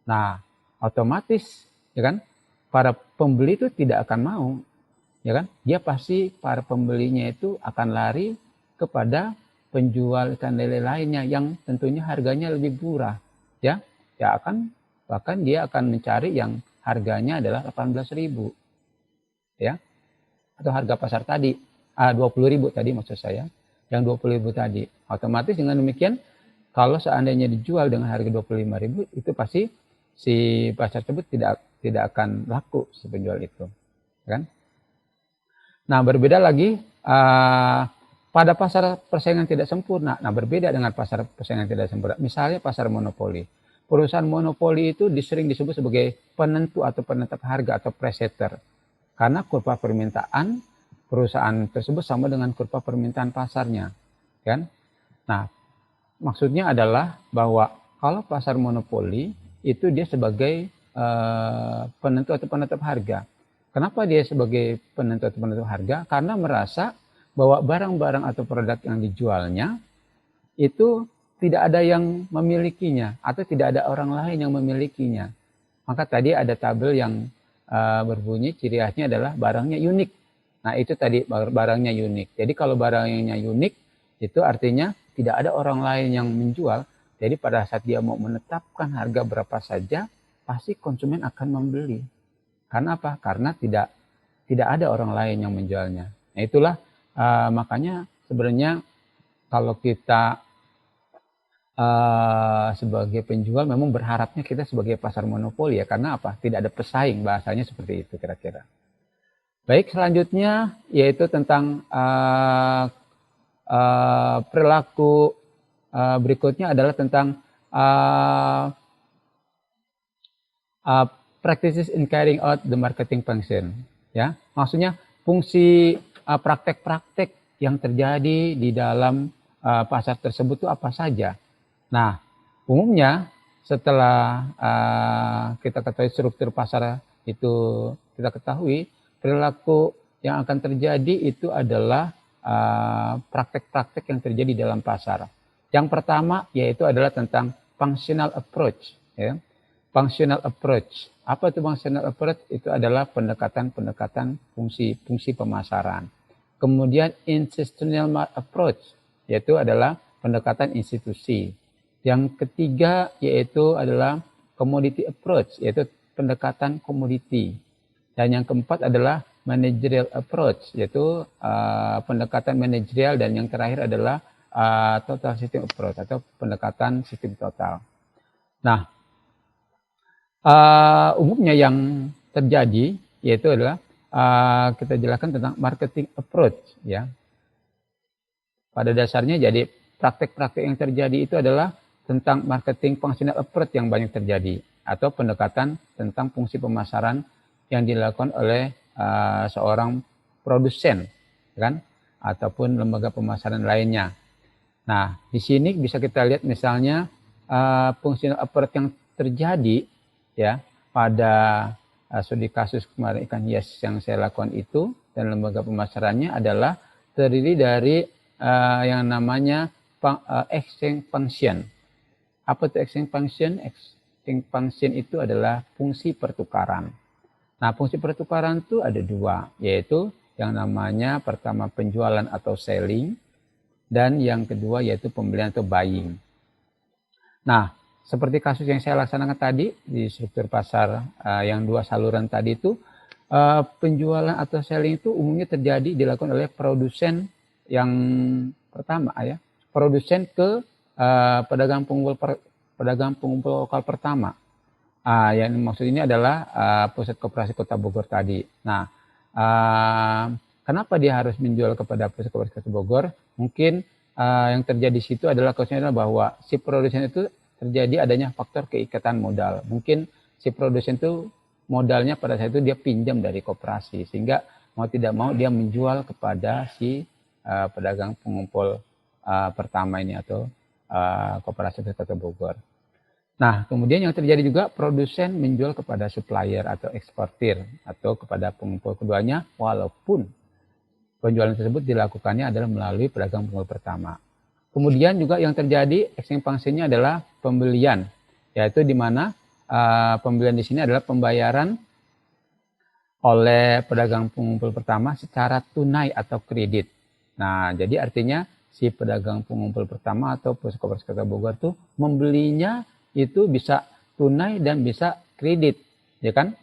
S2: nah otomatis ya kan para pembeli itu tidak akan mau, ya kan? Dia pasti para pembelinya itu akan lari kepada penjual ikan lele lainnya yang tentunya harganya lebih murah, ya. Bahkan dia akan mencari yang harganya adalah 18.000, ya. Atau harga pasar tadi 20.000 tadi maksud saya, yang 20.000 tadi. Otomatis dengan demikian kalau seandainya dijual dengan harga 25.000, itu pasti si pasar tersebut tidak akan laku si penjual itu, kan? Nah, berbeda lagi pada pasar persaingan tidak sempurna. Nah, berbeda dengan pasar persaingan tidak sempurna. Misalnya pasar monopoli. Perusahaan monopoli itu sering disebut sebagai penentu atau penetap harga atau presetter. Karena kurva permintaan perusahaan tersebut sama dengan kurva permintaan pasarnya, kan? Nah, maksudnya adalah bahwa kalau pasar monopoli itu dia sebagai penentu atau penetap harga. Kenapa dia sebagai penentu atau penetap harga? Karena merasa bahwa barang-barang atau produk yang dijualnya itu tidak ada yang memilikinya atau tidak ada orang lain yang memilikinya. Maka tadi ada tabel yang berbunyi ciri khasnya adalah barangnya unik. Nah, itu tadi barangnya unik. Jadi kalau barangnya unik itu artinya tidak ada orang lain yang menjual. Jadi pada saat dia mau menetapkan harga berapa saja, pasti konsumen akan membeli. Karena apa? Karena tidak ada orang lain yang menjualnya. Nah, itulah makanya sebenarnya kalau kita sebagai penjual memang berharapnya kita sebagai pasar monopoli, ya. Karena apa? Tidak ada pesaing, bahasanya seperti itu kira-kira. Baik, selanjutnya yaitu tentang perilaku berikutnya adalah tentang practices in carrying out the marketing function, ya. Maksudnya fungsi praktek-praktek yang terjadi di dalam pasar tersebut itu apa saja. Nah, umumnya setelah kita ketahui struktur pasar itu kita ketahui, perilaku yang akan terjadi itu adalah praktek-praktek yang terjadi dalam pasar. Yang pertama yaitu adalah tentang functional approach, ya. Functional approach. Apa itu functional approach? Itu adalah pendekatan fungsi pemasaran. Kemudian institutional approach, yaitu adalah pendekatan institusi. Yang ketiga yaitu adalah commodity approach, yaitu pendekatan komoditi. Dan yang keempat adalah managerial approach, yaitu pendekatan manajerial. Dan yang terakhir adalah total system approach atau pendekatan sistem total. Nah, umumnya yang terjadi yaitu adalah kita jelaskan tentang marketing approach, ya. Pada dasarnya jadi praktek-praktek yang terjadi itu adalah tentang marketing functional approach yang banyak terjadi, atau pendekatan tentang fungsi pemasaran yang dilakukan oleh seorang produsen, kan, ataupun lembaga pemasaran lainnya. Nah, di sini bisa kita lihat misalnya functional approach yang terjadi, ya, pada studi kasus kemarin ikan hias yang saya lakukan itu, dan lembaga pemasarannya adalah terdiri dari yang namanya exchange function. Apa itu exchange function? Exchange function itu adalah fungsi pertukaran. Nah, fungsi pertukaran itu ada dua, yaitu yang namanya pertama penjualan atau selling, dan yang kedua yaitu pembelian atau buying. Nah, seperti kasus yang saya laksanakan tadi di struktur pasar yang dua saluran tadi itu, penjualan atau selling itu umumnya terjadi dilakukan oleh produsen yang pertama, ya, produsen ke pedagang pengumpul lokal pertama. Yang maksud ini adalah pusat koperasi Kota Bogor tadi. Nah, kenapa dia harus menjual kepada pusat koperasi Kota Bogor? Mungkin yang terjadi di situ adalah kasusnya bahwa si produsen itu terjadi adanya faktor keikatan modal. Mungkin si produsen itu modalnya pada saat itu dia pinjam dari koperasi, sehingga mau tidak mau dia menjual kepada si pedagang pengumpul pertama ini atau koperasi Kota Bogor. Nah, kemudian yang terjadi juga produsen menjual kepada supplier atau eksportir atau kepada pengumpul keduanya, walaupun penjualan tersebut dilakukannya adalah melalui pedagang pengumpul pertama. Kemudian juga yang terjadi exchange function-nya adalah pembelian, yaitu di mana pembelian di sini adalah pembayaran oleh pedagang pengumpul pertama secara tunai atau kredit. Nah, jadi artinya si pedagang pengumpul pertama atau pusat koperasi Kota Bogor itu membelinya itu bisa tunai dan bisa kredit, ya kan?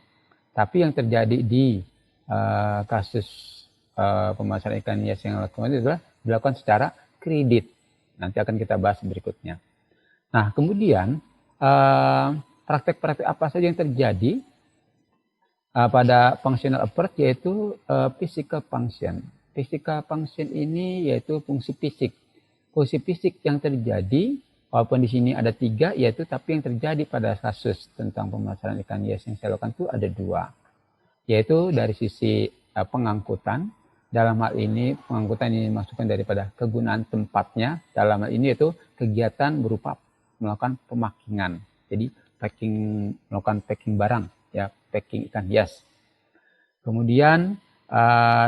S2: Tapi yang terjadi di kasus pemasaran ikan hias yang lakukan itu adalah dilakukan secara kredit. Nanti akan kita bahas berikutnya. Nah, kemudian praktek-praktek apa saja yang terjadi pada functional approach, yaitu physical function. Physical function ini yaitu fungsi fisik. Fungsi fisik yang terjadi, walaupun di sini ada 3, yaitu tapi yang terjadi pada kasus tentang pemasaran ikan hias yang saya lakukan itu ada 2. Yaitu dari sisi pengangkutan. Dalam hal ini pengangkutan ini dimaksudkan daripada kegunaan tempatnya. Dalam hal ini yaitu kegiatan berupa melakukan pemakingan. Jadi melakukan packing barang, ya, packing ikan hias. Kemudian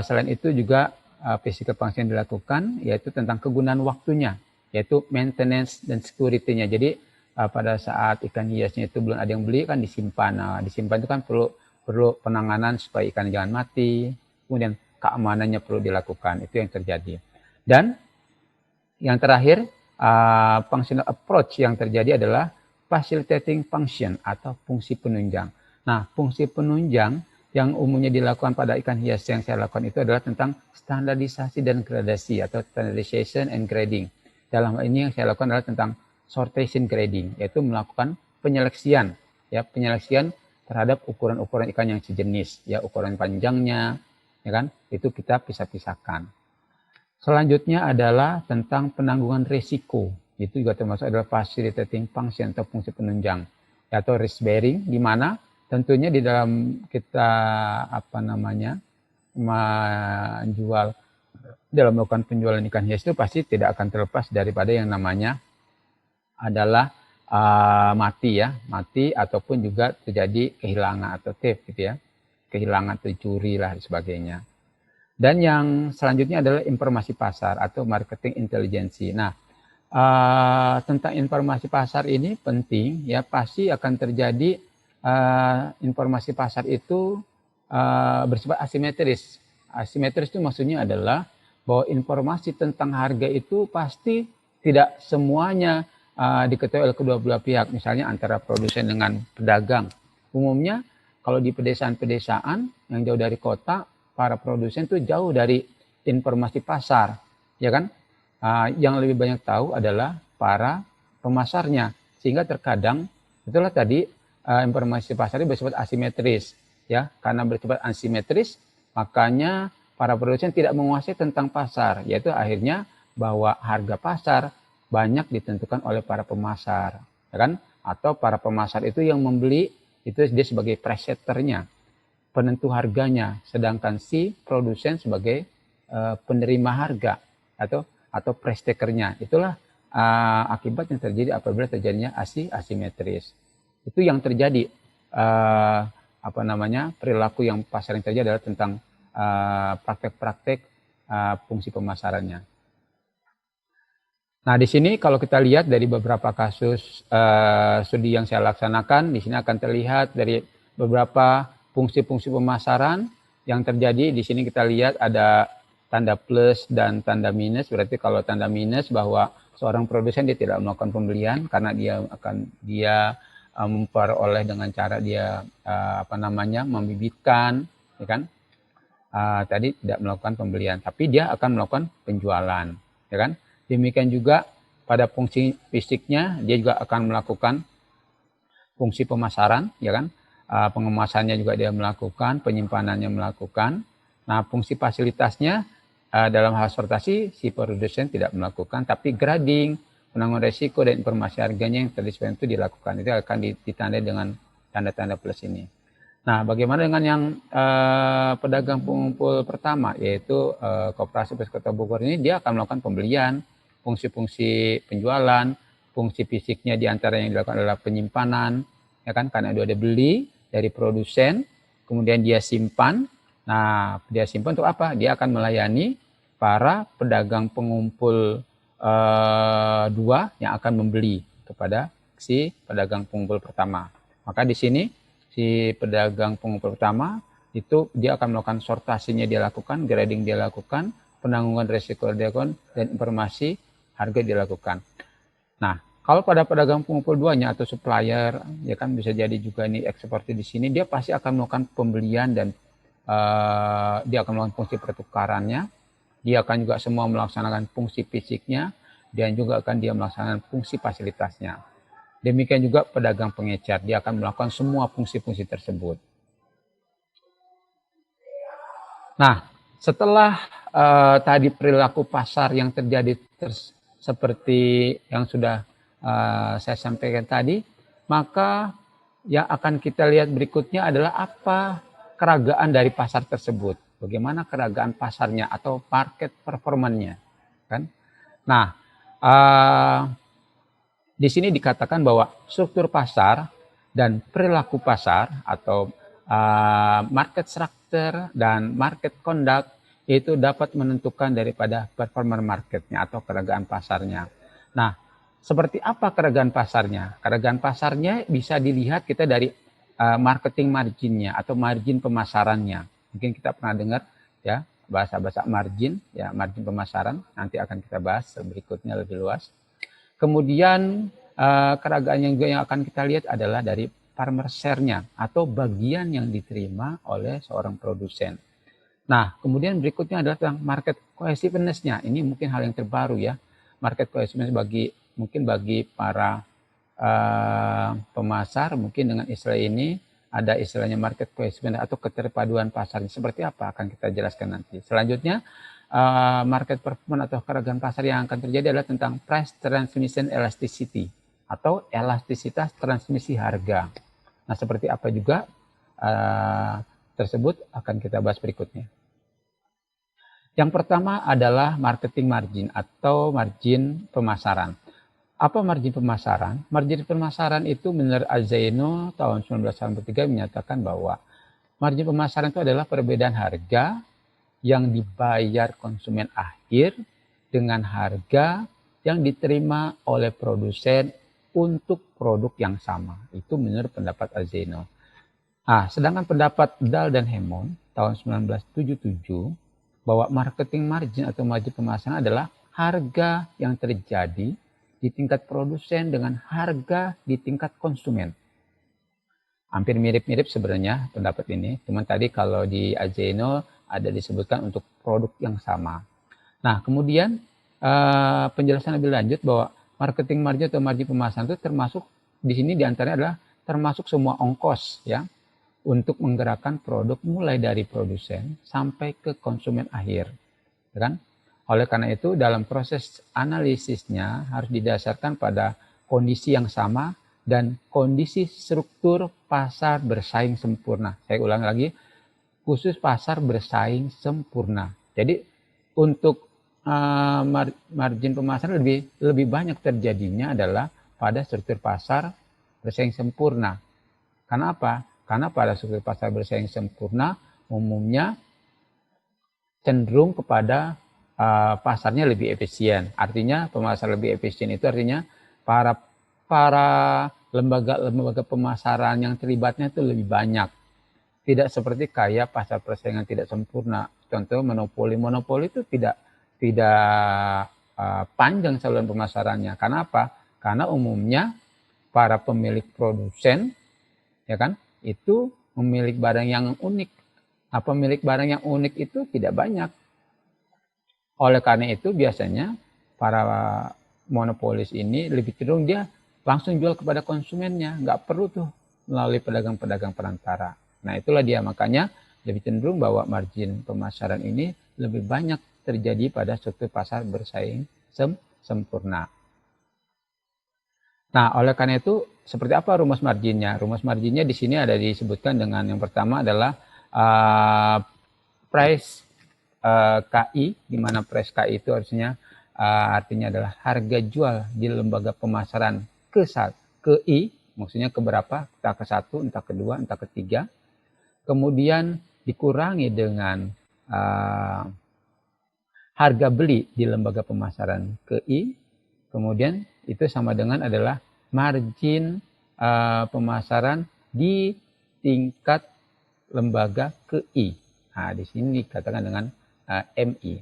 S2: selain itu juga physical function yang dilakukan yaitu tentang kegunaan waktunya, yaitu maintenance dan security-nya. Jadi pada saat ikan hiasnya itu belum ada yang beli kan disimpan. Nah, disimpan itu kan perlu penanganan supaya ikan jangan mati. Kemudian keamanannya perlu dilakukan, itu yang terjadi. Dan yang terakhir, functional approach yang terjadi adalah facilitating function atau fungsi penunjang. Nah, fungsi penunjang yang umumnya dilakukan pada ikan hias yang saya lakukan itu adalah tentang standarisasi dan gradasi atau standardization and grading. Dalam hal ini yang saya lakukan adalah tentang sortation grading, yaitu melakukan penyeleksian, ya, penyeleksian terhadap ukuran-ukuran ikan yang sejenis, ya, ukuran panjangnya, ya kan, itu kita pisah-pisahkan. Selanjutnya adalah tentang penanggungan risiko. Itu juga termasuk adalah facilitating function atau fungsi penunjang, atau risk bearing, di mana tentunya di dalam kita menjual, dalam melakukan penjualan ikan hias itu pasti tidak akan terlepas daripada yang namanya adalah mati ataupun juga terjadi kehilangan atau theft, gitu ya, kehilangan atau curi lah dan sebagainya. Dan yang selanjutnya adalah informasi pasar atau marketing intelligence. Nah, tentang informasi pasar ini penting, ya, pasti akan terjadi informasi pasar itu bersifat asimetris. Asimetris itu maksudnya adalah bahwa informasi tentang harga itu pasti tidak semuanya diketahui oleh kedua belah pihak, misalnya antara produsen dengan pedagang. Umumnya kalau di pedesaan-pedesaan yang jauh dari kota, para produsen itu jauh dari informasi pasar, ya kan? Yang lebih banyak tahu adalah para pemasarnya, sehingga terkadang itulah tadi informasi pasarnya bersifat asimetris, ya. Karena bersifat asimetris, makanya para produsen tidak menguasai tentang pasar, yaitu akhirnya bahwa harga pasar banyak ditentukan oleh para pemasar, ya kan? Atau para pemasar itu yang membeli, itu dia sebagai presetternya, penentu harganya, sedangkan si produsen sebagai penerima harga atau price takernya. Itulah akibat yang terjadi apabila terjadinya asimetris. Itu yang terjadi perilaku yang pasar yang terjadi adalah tentang praktek-praktek fungsi pemasarannya. Nah, di sini kalau kita lihat dari beberapa kasus studi yang saya laksanakan, di sini akan terlihat dari beberapa fungsi-fungsi pemasaran yang terjadi. Di sini kita lihat ada tanda plus dan tanda minus. Berarti kalau tanda minus bahwa seorang produsen dia tidak melakukan pembelian karena dia memperoleh dengan cara dia membibitkan, ya kan? Tadi tidak melakukan pembelian, tapi dia akan melakukan penjualan, ya kan? Demikian juga pada fungsi fisiknya, dia juga akan melakukan fungsi pemasaran, ya kan? Pengemasannya juga dia melakukan, penyimpanannya melakukan. Nah, fungsi fasilitasnya dalam hal sortasi si produsen tidak melakukan, tapi grading, penangguhan resiko dan informasi harganya yang tadi itu dilakukan. Itu akan ditandai dengan tanda-tanda plus ini. Nah, bagaimana dengan yang pedagang pengumpul pertama, yaitu Koperasi Pos Kota Bogor ini, dia akan melakukan pembelian, fungsi-fungsi penjualan, fungsi fisiknya diantara yang dilakukan adalah penyimpanan, ya kan, karena dia beli dari produsen, kemudian dia simpan. Nah, dia simpan untuk apa? Dia akan melayani para pedagang pengumpul dua yang akan membeli kepada si pedagang pengumpul pertama. Maka di sini si pedagang pengumpul pertama itu dia akan melakukan sortasinya dia lakukan, grading dia lakukan, penanggungan resiko dia lakukan, dan informasi harga dilakukan. Nah, kalau pada pedagang pengumpul duanya atau supplier, ya kan bisa jadi juga ini seperti di sini, dia pasti akan melakukan pembelian dan dia akan melakukan fungsi pertukarannya, dia akan juga semua melaksanakan fungsi fisiknya, dan juga akan dia melaksanakan fungsi fasilitasnya. Demikian juga pedagang pengecer, dia akan melakukan semua fungsi-fungsi tersebut. Nah, setelah tadi perilaku pasar yang terjadi seperti yang sudah saya sampaikan tadi, maka yang akan kita lihat berikutnya adalah apa keragaan dari pasar tersebut. Bagaimana keragaan pasarnya atau market performance-nya, kan? Nah, di sini dikatakan bahwa struktur pasar dan perilaku pasar atau market structure dan market conduct itu dapat menentukan daripada performer marketnya atau keragaan pasarnya. Nah, seperti apa keragaan pasarnya? Keragaan pasarnya bisa dilihat kita dari marketing marginnya atau margin pemasarannya. Mungkin kita pernah dengar ya bahasa-bahasa margin, ya margin pemasaran. Nanti akan kita bahas berikutnya lebih luas. Kemudian keragaan yang juga yang akan kita lihat adalah dari farmer share-nya atau bagian yang diterima oleh seorang produsen. Nah, kemudian berikutnya adalah tentang market cohesiveness-nya. Ini mungkin hal yang terbaru ya. Market cohesiveness mungkin bagi para pemasar, mungkin dengan istilah ini ada istilahnya market cohesiveness atau keterpaduan pasar. Seperti apa akan kita jelaskan nanti. Selanjutnya, market performance atau keragaan pasar yang akan terjadi adalah tentang price transmission elasticity atau elastisitas transmisi harga. Nah, seperti apa juga tersebut akan kita bahas berikutnya. Yang pertama adalah marketing margin atau margin pemasaran. Apa margin pemasaran? Margin pemasaran itu menurut Azzeno tahun 1993 menyatakan bahwa margin pemasaran itu adalah perbedaan harga yang dibayar konsumen akhir dengan harga yang diterima oleh produsen untuk produk yang sama. Itu menurut pendapat Azzeno. Sedangkan pendapat Dahl dan Hammond tahun 1977 bahwa marketing margin atau margin pemasaran adalah harga yang terjadi di tingkat produsen dengan harga di tingkat konsumen. Hampir mirip-mirip sebenarnya pendapat ini, cuman tadi kalau di Azeno ada disebutkan untuk produk yang sama. Nah, kemudian penjelasan lebih lanjut bahwa marketing margin atau margin pemasaran itu termasuk di sini diantaranya adalah termasuk semua ongkos ya untuk menggerakkan produk mulai dari produsen sampai ke konsumen akhir, kan? Oleh karena itu dalam proses analisisnya harus didasarkan pada kondisi yang sama dan kondisi struktur pasar bersaing sempurna. Saya ulang lagi, khusus pasar bersaing sempurna. Jadi untuk margin pemasaran lebih banyak terjadinya adalah pada struktur pasar bersaing sempurna. Karena apa? Karena pada struktur pasar bersaing sempurna umumnya cenderung kepada pasarnya lebih efisien. Artinya pemasaran lebih efisien itu artinya para lembaga pemasaran yang terlibatnya itu lebih banyak. Tidak seperti kayak pasar persaingan tidak sempurna. Contoh monopoli itu tidak panjang saluran pemasarannya. Karena apa? Karena umumnya para pemilik produsen ya kan itu memiliki barang yang unik. Nah, pemilik barang yang unik itu tidak banyak. Oleh karena itu biasanya para monopolis ini lebih cenderung dia langsung jual kepada konsumennya, nggak perlu tuh melalui pedagang-pedagang perantara. Nah itulah dia, makanya lebih cenderung bahwa margin pemasaran ini lebih banyak terjadi pada struktur pasar bersaing sempurna. Nah oleh karena itu seperti apa rumus marginnya? Rumus marginnya di sini ada disebutkan dengan yang pertama adalah price KI, di mana price KI itu artinya adalah harga jual di lembaga pemasaran ke I, maksudnya ke berapa, entah ke satu, entah kedua, entah ketiga. Kemudian dikurangi dengan harga beli di lembaga pemasaran ke I. Kemudian itu sama dengan adalah margin pemasaran di tingkat lembaga ke I. Nah, di sini dikatakan dengan MI.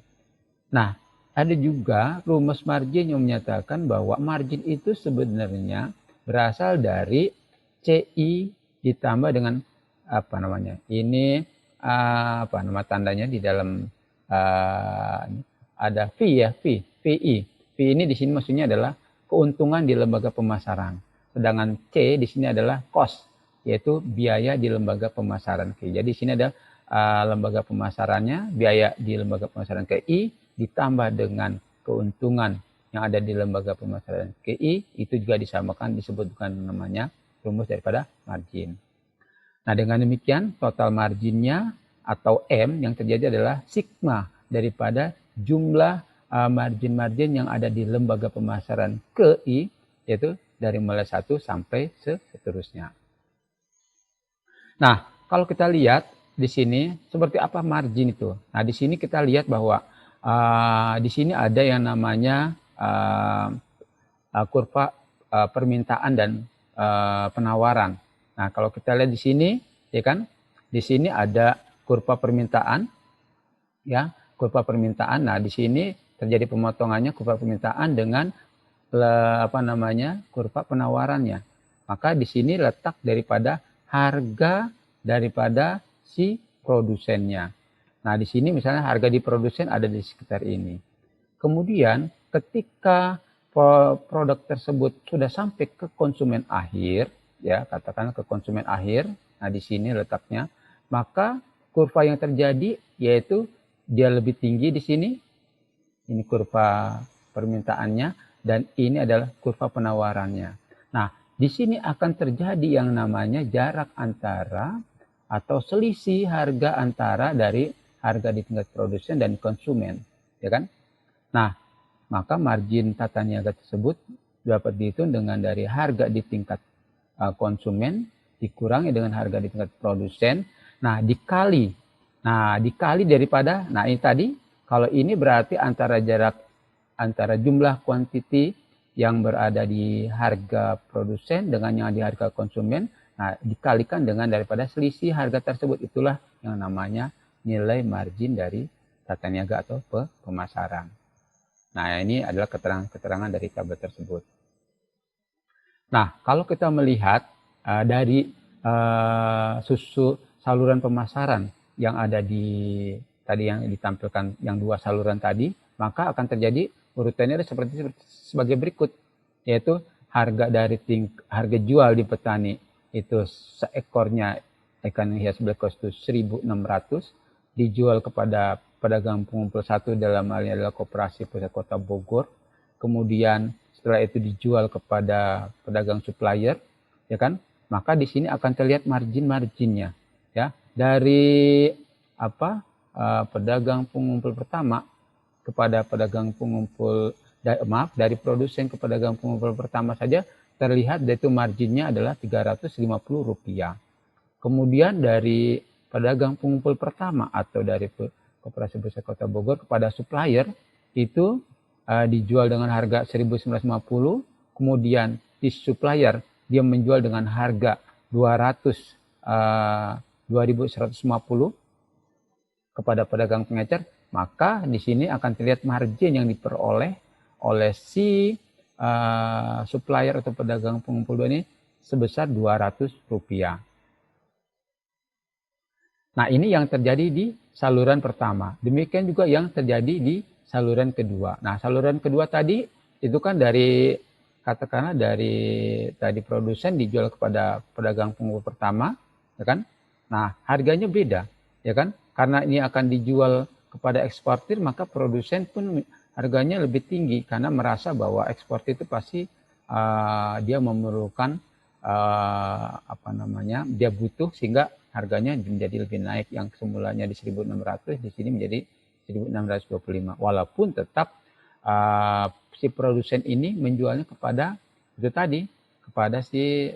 S2: Nah, ada juga rumus margin yang menyatakan bahwa margin itu sebenarnya berasal dari CI ditambah dengan apa namanya? Ini apa nama tandanya di dalam ada V ya, VI. V ini di sini maksudnya adalah keuntungan di lembaga pemasaran. Sedangkan C di sini adalah cost, yaitu biaya di lembaga pemasaran. Jadi di sini ada lembaga pemasarannya, biaya di lembaga pemasaran KI ditambah dengan keuntungan yang ada di lembaga pemasaran KI, itu juga disamakan disebutkan namanya rumus daripada margin. Nah dengan demikian total marginnya atau M yang terjadi adalah sigma daripada jumlah margin-margin yang ada di lembaga pemasaran KI, yaitu dari mulai 1 sampai seterusnya. Nah kalau kita lihat di sini seperti apa margin itu. Nah di sini kita lihat bahwa di sini ada yang namanya kurva permintaan dan penawaran. Nah, kalau kita lihat di sini, ya kan, di sini ada kurva permintaan, ya, kurva permintaan. Nah, di sini terjadi pemotongannya kurva permintaan dengan apa namanya kurva penawarannya. Maka di sini letak daripada harga daripada si produsennya. Nah, di sini misalnya harga di produsen ada di sekitar ini. Kemudian ketika produk tersebut sudah sampai ke konsumen akhir, ya katakan ke konsumen akhir, nah di sini letaknya, maka kurva yang terjadi yaitu dia lebih tinggi di sini, ini kurva permintaannya, dan ini adalah kurva penawarannya. Nah, di sini akan terjadi yang namanya jarak antara atau selisih harga antara dari harga di tingkat produsen dan konsumen, ya kan? Nah, maka margin tata niaga tersebut dapat dihitung dengan dari harga di tingkat konsumen dikurangi dengan harga di tingkat produsen. Nah, dikali daripada, nah ini tadi, kalau ini berarti antara jarak antara jumlah kuantiti yang berada di harga produsen dengan yang di harga konsumen, nah dikalikan dengan daripada selisih harga tersebut, itulah yang namanya nilai margin dari tata niaga atau pemasaran. Nah, ini adalah keterangan-keterangan dari tabel tersebut. Nah, kalau kita melihat dari susu saluran pemasaran yang ada di tadi yang ditampilkan yang 2 saluran tadi, maka akan terjadi urutannya seperti sebagai berikut, yaitu harga jual di petani itu seekornya ikan hias black coast itu 1.600, dijual kepada pedagang pengumpul satu, dalam hal ini adalah Koperasi Pusat Kota Bogor. Kemudian setelah itu dijual kepada pedagang supplier, ya kan? Maka di sini akan terlihat marginnya, ya, dari pedagang pengumpul pertama kepada pedagang pengumpul, dari produsen ke pedagang pengumpul pertama saja terlihat yaitu marginnya adalah Rp350. Kemudian dari pedagang pengumpul pertama atau dari Koperasi Pusat Kota Bogor kepada supplier itu dijual dengan harga 1.950, kemudian di supplier dia menjual dengan harga 2.150 kepada pedagang pengecer, maka di sini akan terlihat margin yang diperoleh oleh si supplier atau pedagang pengumpul ini sebesar Rp200. Nah, ini yang terjadi di saluran pertama. Demikian juga yang terjadi di saluran kedua. Nah, saluran kedua tadi itu kan dari katakanlah dari tadi produsen dijual kepada pedagang pengumpul pertama, ya kan? Nah, harganya beda, ya kan? Karena ini akan dijual kepada eksportir, maka produsen pun harganya lebih tinggi karena merasa bahwa eksportir itu pasti dia memerlukan dia butuh, sehingga harganya menjadi lebih naik, yang semulanya di 1.600 di sini menjadi 1.625, walaupun tetap si produsen ini menjualnya kepada si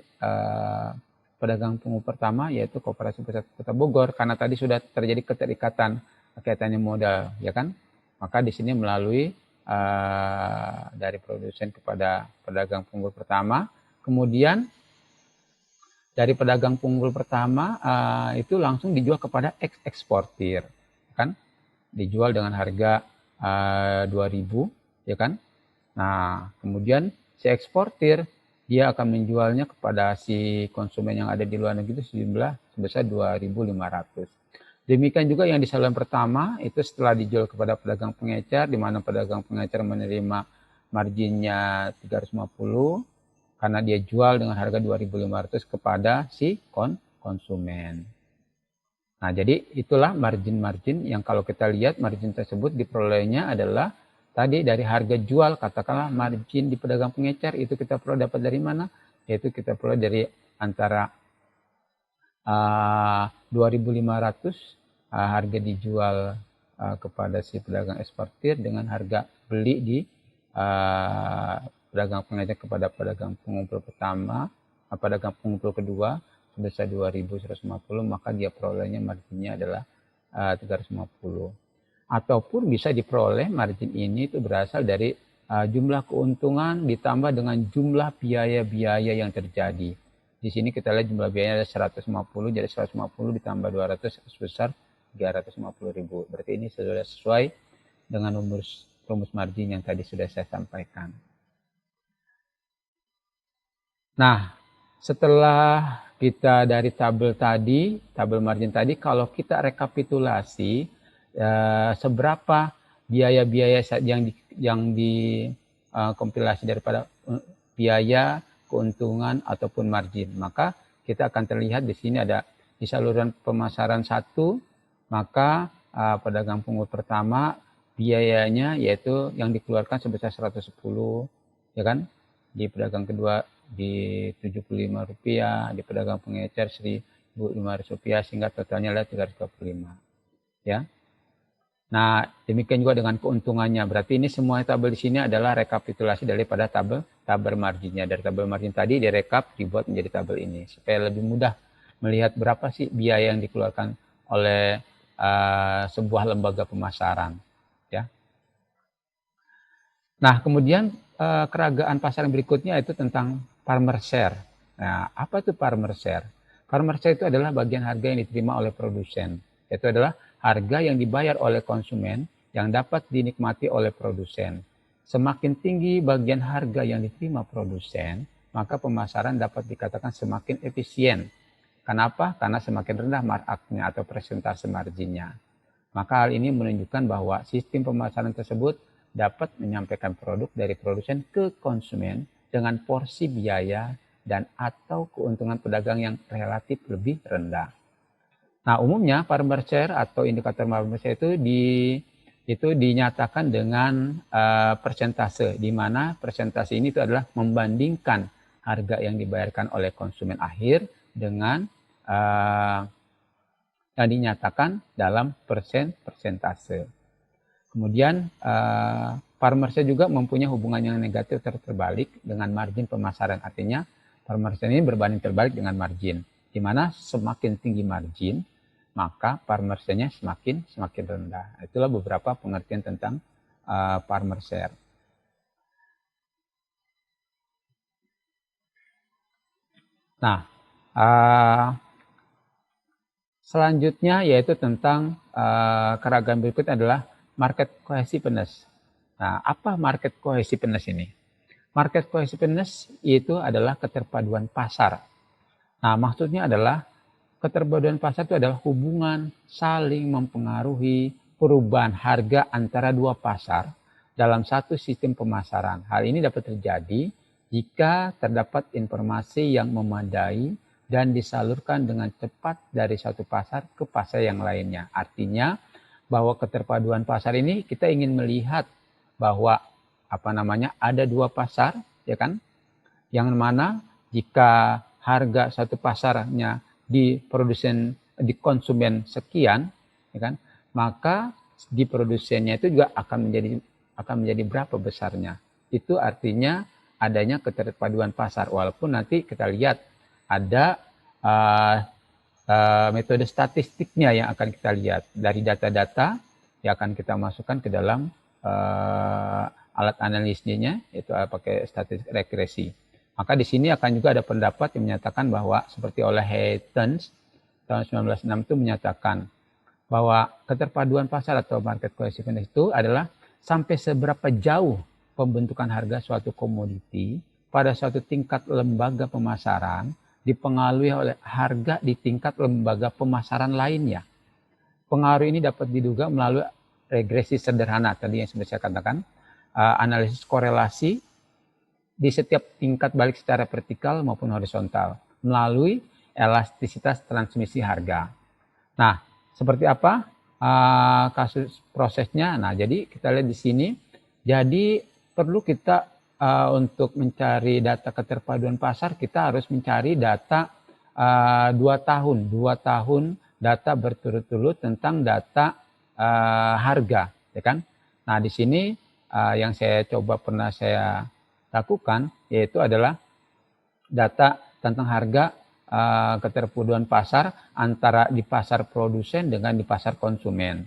S2: pedagang pengumpul pertama, yaitu Koperasi Pusat Kota Bogor, karena tadi sudah terjadi keterikatan kaitannya modal, ya kan? Maka di sini melalui dari produsen kepada pedagang pengumpul pertama, kemudian dari pedagang pengumpul pertama itu langsung dijual kepada eksportir, kan? Dijual dengan harga 2.000, ya kan? Nah, kemudian si eksportir dia akan menjualnya kepada si konsumen yang ada di luar negeri itu sebesar 2.500. Demikian juga yang di saluran pertama itu setelah dijual kepada pedagang pengecer, di mana pedagang pengecer menerima marginnya 350 karena dia jual dengan harga 2.500 kepada si konsumen. Nah, jadi itulah margin yang kalau kita lihat margin tersebut diperolehnya adalah tadi dari harga jual, katakanlah margin di pedagang pengecer itu kita peroleh dapat dari mana? Yaitu kita peroleh dari antara 2.500 harga dijual kepada si pedagang eksportir dengan harga beli di pedagang pengecer kepada pedagang pengumpul pertama, pedagang pengumpul kedua sebesar 2.150, maka dia perolehnya marginnya adalah 350. Ataupun bisa diperoleh margin ini itu berasal dari jumlah keuntungan ditambah dengan jumlah biaya-biaya yang terjadi. Di sini kita lihat jumlah biayanya ada 150, jadi 150 ditambah 200 sebesar 350.000. Berarti ini sudah sesuai dengan rumus margin yang tadi sudah saya sampaikan. Nah, setelah kita dari tabel margin tadi, kalau kita rekapitulasi seberapa biaya-biaya yang dikompilasi daripada biaya, keuntungan ataupun margin, maka kita akan terlihat di sini ada di saluran pemasaran 1, maka pedagang pengumpul pertama biayanya yaitu yang dikeluarkan sebesar 110, ya kan? Di pedagang kedua di Rp75, di pedagang pengecer Rp1.500, sehingga totalnya adalah Rp325, ya. Nah, demikian juga dengan keuntungannya. Berarti ini semua tabel di sini adalah rekapitulasi daripada tabel marginnya. Dari tabel margin tadi direkap dibuat menjadi tabel ini supaya lebih mudah melihat berapa sih biaya yang dikeluarkan oleh sebuah lembaga pemasaran, ya. Nah, kemudian keragaan pasar yang berikutnya itu tentang farmer share. Nah, apa itu farmer share? Farmer share itu adalah bagian harga yang diterima oleh produsen. Itu adalah harga yang dibayar oleh konsumen yang dapat dinikmati oleh produsen. semakin tinggi bagian harga yang diterima produsen, maka pemasaran dapat dikatakan semakin efisien. Kenapa? Karena semakin rendah markup-nya atau persentase marginnya. Maka hal ini menunjukkan bahwa sistem pemasaran tersebut dapat menyampaikan produk dari produsen ke konsumen dengan porsi biaya dan atau keuntungan pedagang yang relatif lebih rendah. Nah, umumnya farmer share atau indikator farmer share itu dinyatakan dengan persentase, di mana persentase ini itu adalah membandingkan harga yang dibayarkan oleh konsumen akhir dengan yang dinyatakan dalam persentase. Kemudian farmer share juga mempunyai hubungan yang negatif terbalik dengan margin pemasaran. Artinya farmer share ini berbanding terbalik dengan margin, di mana semakin tinggi margin maka farmer share-nya semakin rendah. Itulah beberapa pengertian tentang farmer share. Nah, selanjutnya yaitu tentang keragaman berikut adalah market cohesiveness. Nah, apa market cohesiveness ini? Market cohesiveness itu adalah keterpaduan pasar. Nah, maksudnya adalah keterpaduan pasar itu adalah hubungan saling mempengaruhi perubahan harga antara dua pasar dalam satu sistem pemasaran. Hal ini dapat terjadi jika terdapat informasi yang memadai dan disalurkan dengan cepat dari satu pasar ke pasar yang lainnya. Artinya bahwa keterpaduan pasar ini kita ingin melihat bahwa ada dua pasar, ya kan? Yang mana jika harga satu pasarnya di konsumen sekian, ya kan, maka di produsennya itu juga akan menjadi berapa besarnya. Itu artinya adanya keterpaduan pasar. Walaupun nanti kita lihat ada metode statistiknya yang akan kita lihat dari data-data yang akan kita masukkan ke dalam alat analisisnya, yaitu pakai statistik regresi. Maka di sini akan juga ada pendapat yang menyatakan bahwa seperti oleh Haytens tahun 1906 itu menyatakan bahwa keterpaduan pasar atau market cohesiveness itu adalah sampai seberapa jauh pembentukan harga suatu komoditi pada suatu tingkat lembaga pemasaran dipengaruhi oleh harga di tingkat lembaga pemasaran lainnya. Pengaruh ini dapat diduga melalui regresi sederhana tadi yang sudah saya katakan, analisis korelasi di setiap tingkat balik secara vertikal maupun horizontal melalui elastisitas transmisi harga. Nah, seperti apa kasus prosesnya? Nah, jadi kita lihat di sini. Jadi perlu kita untuk mencari data keterpaduan pasar, kita harus mencari data 2 tahun data berturut-turut tentang data harga, ya kan? Nah, di sini yang saya pernah saya lakukan yaitu adalah data tentang harga keterpaduan pasar antara di pasar produsen dengan di pasar konsumen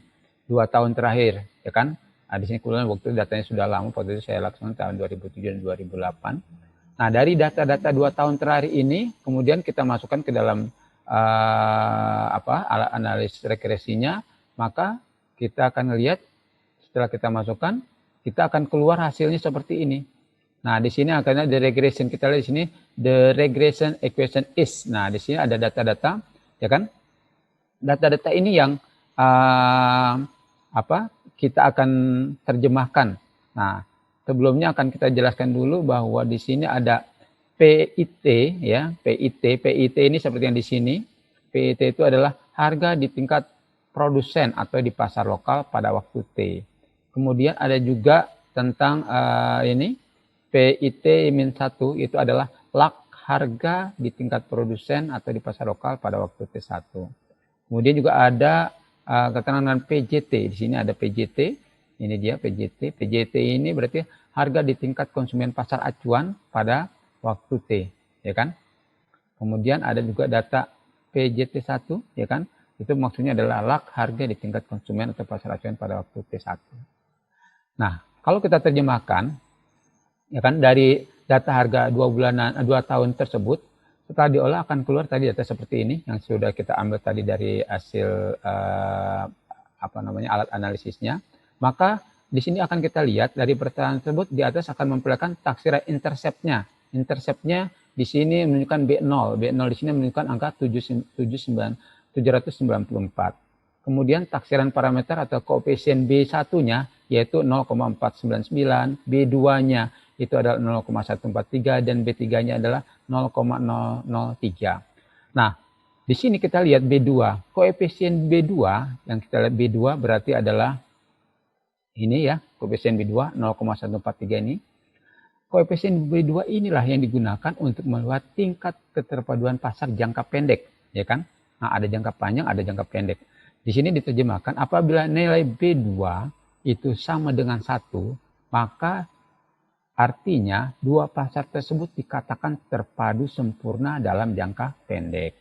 S2: 2 tahun terakhir, ya kan? Nah, di sini kebetulan waktu datanya sudah lama, waktu itu saya lakukan tahun 2007 dan 2008. Nah, dari data-data 2 tahun terakhir ini kemudian kita masukkan ke dalam alat analisis regresinya, maka kita akan lihat setelah kita masukkan, kita akan keluar hasilnya seperti ini. Nah, di sini akhirnya the regression, kita lihat di sini the regression equation is. Nah, di sini ada data-data, ya kan? Data-data ini yang kita akan terjemahkan. Nah, sebelumnya akan kita jelaskan dulu bahwa di sini ada PIT, ya, PIT ini seperti yang di sini. PIT itu adalah harga di tingkat produsen atau di pasar lokal pada waktu T. Kemudian ada juga tentang ini PIT-1 itu adalah lak harga di tingkat produsen atau di pasar lokal pada waktu T1. Kemudian juga ada keterangan PJT. Di sini ada PJT. Ini dia PJT. PJT ini berarti harga di tingkat konsumen pasar acuan pada waktu T, ya kan? Kemudian ada juga data PJT1, ya kan? Itu maksudnya adalah lak harga di tingkat konsumen atau pasar acuan pada waktu T1. Nah, kalau kita terjemahkan, ya kan, dari data harga 2 tahun tersebut, setelah diolah akan keluar tadi data seperti ini yang sudah kita ambil tadi dari hasil alat analisisnya. Maka di sini akan kita lihat dari pertanyaan tersebut di atas akan memperlihatkan taksiran interceptnya. Interceptnya di sini menunjukkan B0. B0 di sini menunjukkan angka 794. Kemudian taksiran parameter atau koefisien B1-nya yaitu 0,499, B2-nya itu adalah 0,143 dan B3-nya adalah 0,003. Nah, di sini kita lihat B2. Koefisien B2 yang kita lihat B2 berarti adalah ini ya, koefisien B2 0,143 ini. Koefisien B2 inilah yang digunakan untuk melihat tingkat keterpaduan pasar jangka pendek, ya kan? Nah, ada jangka panjang, ada jangka pendek. Di sini diterjemahkan apabila nilai B2 itu sama dengan 1, maka artinya dua pasar tersebut dikatakan terpadu sempurna dalam jangka pendek.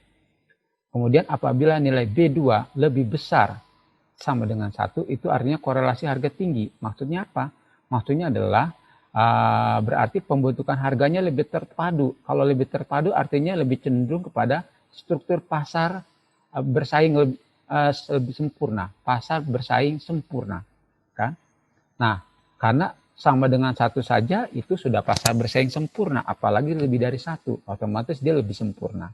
S2: Kemudian apabila nilai B2 lebih besar sama dengan 1, itu artinya korelasi harga tinggi. Maksudnya apa? Maksudnya adalah berarti pembentukan harganya lebih terpadu. Kalau lebih terpadu artinya lebih cenderung kepada struktur pasar bersaing lebih sempurna. Pasar bersaing sempurna. Kan? Nah, karena sama dengan 1 saja itu sudah pasar bersaing sempurna. Apalagi lebih dari 1, otomatis dia lebih sempurna.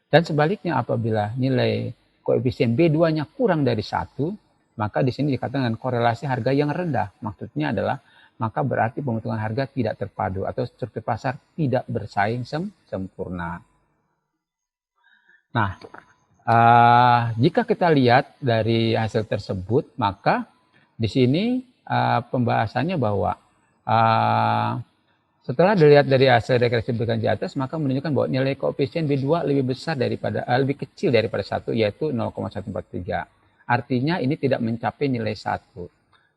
S2: Dan sebaliknya apabila nilai koefisien B2-nya kurang dari 1, maka di sini dikatakan korelasi harga yang rendah. Maksudnya adalah maka berarti pembentukan harga tidak terpadu atau struktur pasar tidak bersaing sempurna. Nah, jika kita lihat dari hasil tersebut, maka di sini pembahasannya bahwa setelah dilihat dari hasil regresi berikan di atas, maka menunjukkan bahwa nilai koefisien B2 lebih kecil daripada 1, yaitu 0,143. Artinya ini tidak mencapai nilai 1.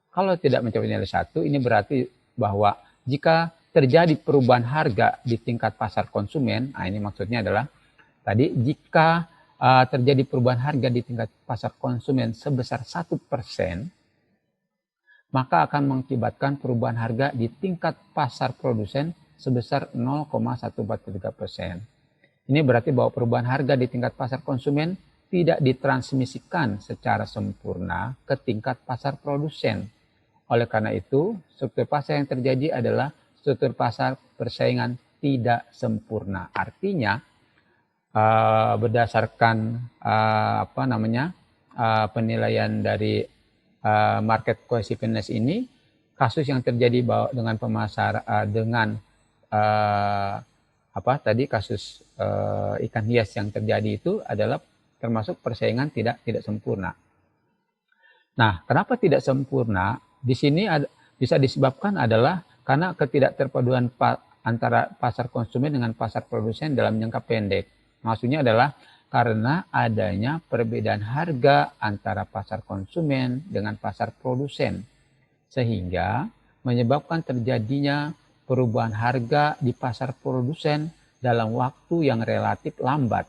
S2: Kalau tidak mencapai nilai 1, ini berarti bahwa jika terjadi perubahan harga di tingkat pasar konsumen, nah ini maksudnya adalah tadi jika terjadi perubahan harga di tingkat pasar konsumen sebesar 1%, maka akan mengakibatkan perubahan harga di tingkat pasar produsen sebesar 0,143%. Ini berarti bahwa perubahan harga di tingkat pasar konsumen tidak ditransmisikan secara sempurna ke tingkat pasar produsen. Oleh karena itu, struktur pasar yang terjadi adalah struktur pasar persaingan tidak sempurna. Artinya, berdasarkan penilaian dari market cohesiveness ini, kasus yang terjadi dengan kasus ikan hias yang terjadi itu adalah termasuk persaingan tidak sempurna. Nah, kenapa tidak sempurna? Di sini bisa disebabkan adalah karena ketidakterpaduan antara pasar konsumen dengan pasar produsen dalam jangka pendek. Maksudnya adalah karena adanya perbedaan harga antara pasar konsumen dengan pasar produsen, sehingga menyebabkan terjadinya perubahan harga di pasar produsen dalam waktu yang relatif lambat.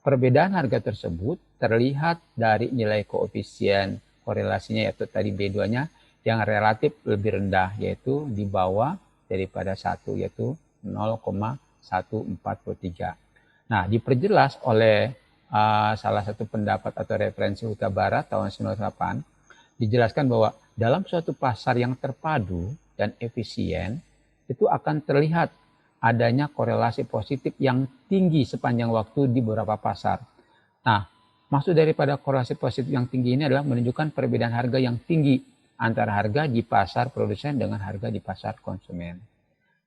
S2: Perbedaan harga tersebut terlihat dari nilai koefisien korelasinya, yaitu tadi B2-nya yang relatif lebih rendah, yaitu di bawah daripada 1, yaitu 0,143. Nah, diperjelas oleh salah satu pendapat atau referensi Huta Barat tahun 1998, dijelaskan bahwa dalam suatu pasar yang terpadu dan efisien, itu akan terlihat adanya korelasi positif yang tinggi sepanjang waktu di beberapa pasar. Nah, maksud daripada korelasi positif yang tinggi ini adalah menunjukkan perbedaan harga yang tinggi antara harga di pasar produsen dengan harga di pasar konsumen.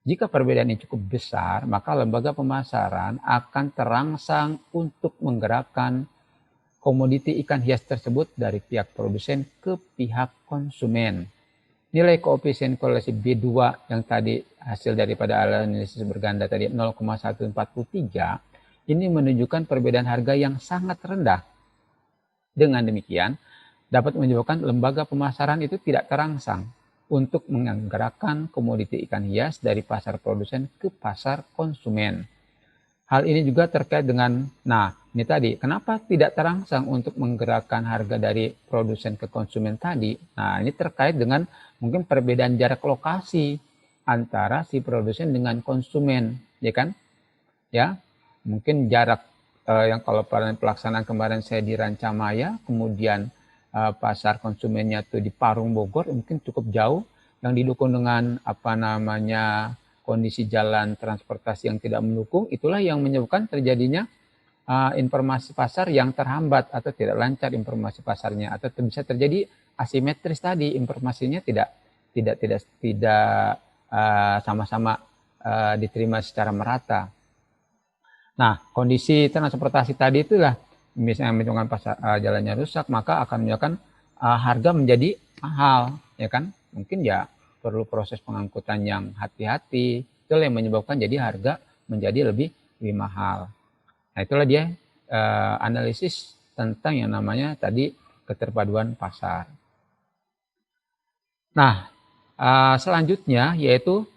S2: Jika perbedaan ini cukup besar, maka lembaga pemasaran akan terangsang untuk menggerakkan komoditi ikan hias tersebut dari pihak produsen ke pihak konsumen. Nilai koefisien korelasi B2 yang tadi hasil daripada analisis berganda tadi 0,143 ini menunjukkan perbedaan harga yang sangat rendah. Dengan demikian dapat menyebabkan lembaga pemasaran itu tidak terangsang untuk menggerakkan komoditi ikan hias dari pasar produsen ke pasar konsumen. Hal ini juga terkait dengan, ini tadi, kenapa tidak terangsang untuk menggerakkan harga dari produsen ke konsumen tadi? Nah, ini terkait dengan mungkin perbedaan jarak lokasi antara si produsen dengan konsumen, ya kan? Ya, mungkin jarak yang kalau pelaksanaan kemarin saya di Rancamaya, kemudian pasar konsumennya tuh di Parung Bogor mungkin cukup jauh, yang didukung dengan kondisi jalan transportasi yang tidak mendukung, itulah yang menyebabkan terjadinya informasi pasar yang terhambat atau tidak lancar informasi pasarnya, atau bisa terjadi asimetris tadi, informasinya tidak sama-sama diterima secara merata. Nah, kondisi transportasi tadi itulah misalnya menyebabkan pasar jalannya rusak, maka akan menyebabkan harga menjadi mahal, ya kan? Mungkin ya perlu proses pengangkutan yang hati-hati, itulah yang menyebabkan jadi harga menjadi lebih mahal. Nah, itulah dia analisis tentang yang namanya tadi keterpaduan pasar. Nah, selanjutnya yaitu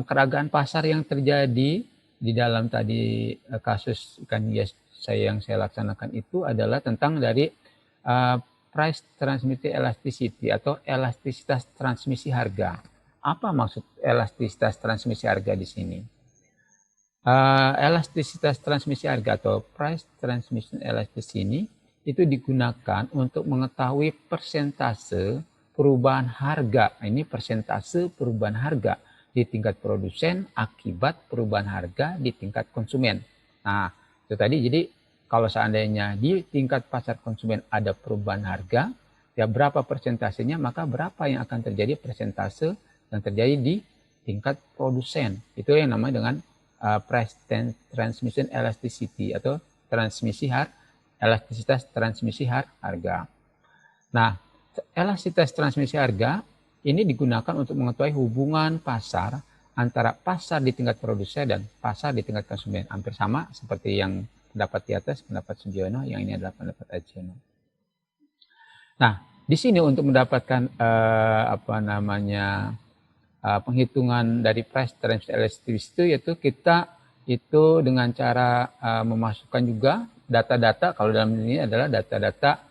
S2: keragaman pasar yang terjadi di dalam tadi kasus ikan hias yang saya laksanakan itu adalah tentang dari price transmission elasticity atau elastisitas transmisi harga. Apa maksud elastisitas transmisi harga di sini? Elastisitas transmisi harga atau price transmission elasticity ini itu digunakan untuk mengetahui persentase perubahan harga. Ini persentase perubahan harga di tingkat produsen akibat perubahan harga di tingkat konsumen. Nah, itu tadi, jadi kalau seandainya di tingkat pasar konsumen ada perubahan harga, ya berapa persentasenya, maka berapa yang akan terjadi persentase yang terjadi di tingkat produsen. Itu yang namanya dengan price transmission elasticity atau elastisitas transmisi harga. Nah, elastisitas transmisi harga ini digunakan untuk mengetahui hubungan pasar antara pasar di tingkat produsen dan pasar di tingkat konsumen. Hampir sama seperti yang pendapat di atas, pendapat Sugiono, yang ini adalah pendapat Ajiono. Nah, di sini untuk mendapatkan penghitungan dari price transmission elasticity itu, yaitu kita itu dengan cara memasukkan juga data-data. Kalau dalam ini adalah data-data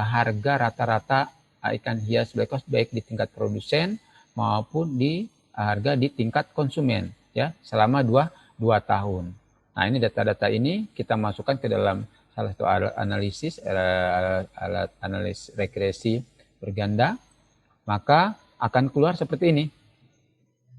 S2: harga rata-rata ikan hias black coast baik di tingkat produsen maupun di harga di tingkat konsumen, ya, selama 2 tahun. Nah, ini data-data ini kita masukkan ke dalam salah satu analisis alat analis regresi berganda, maka akan keluar seperti ini,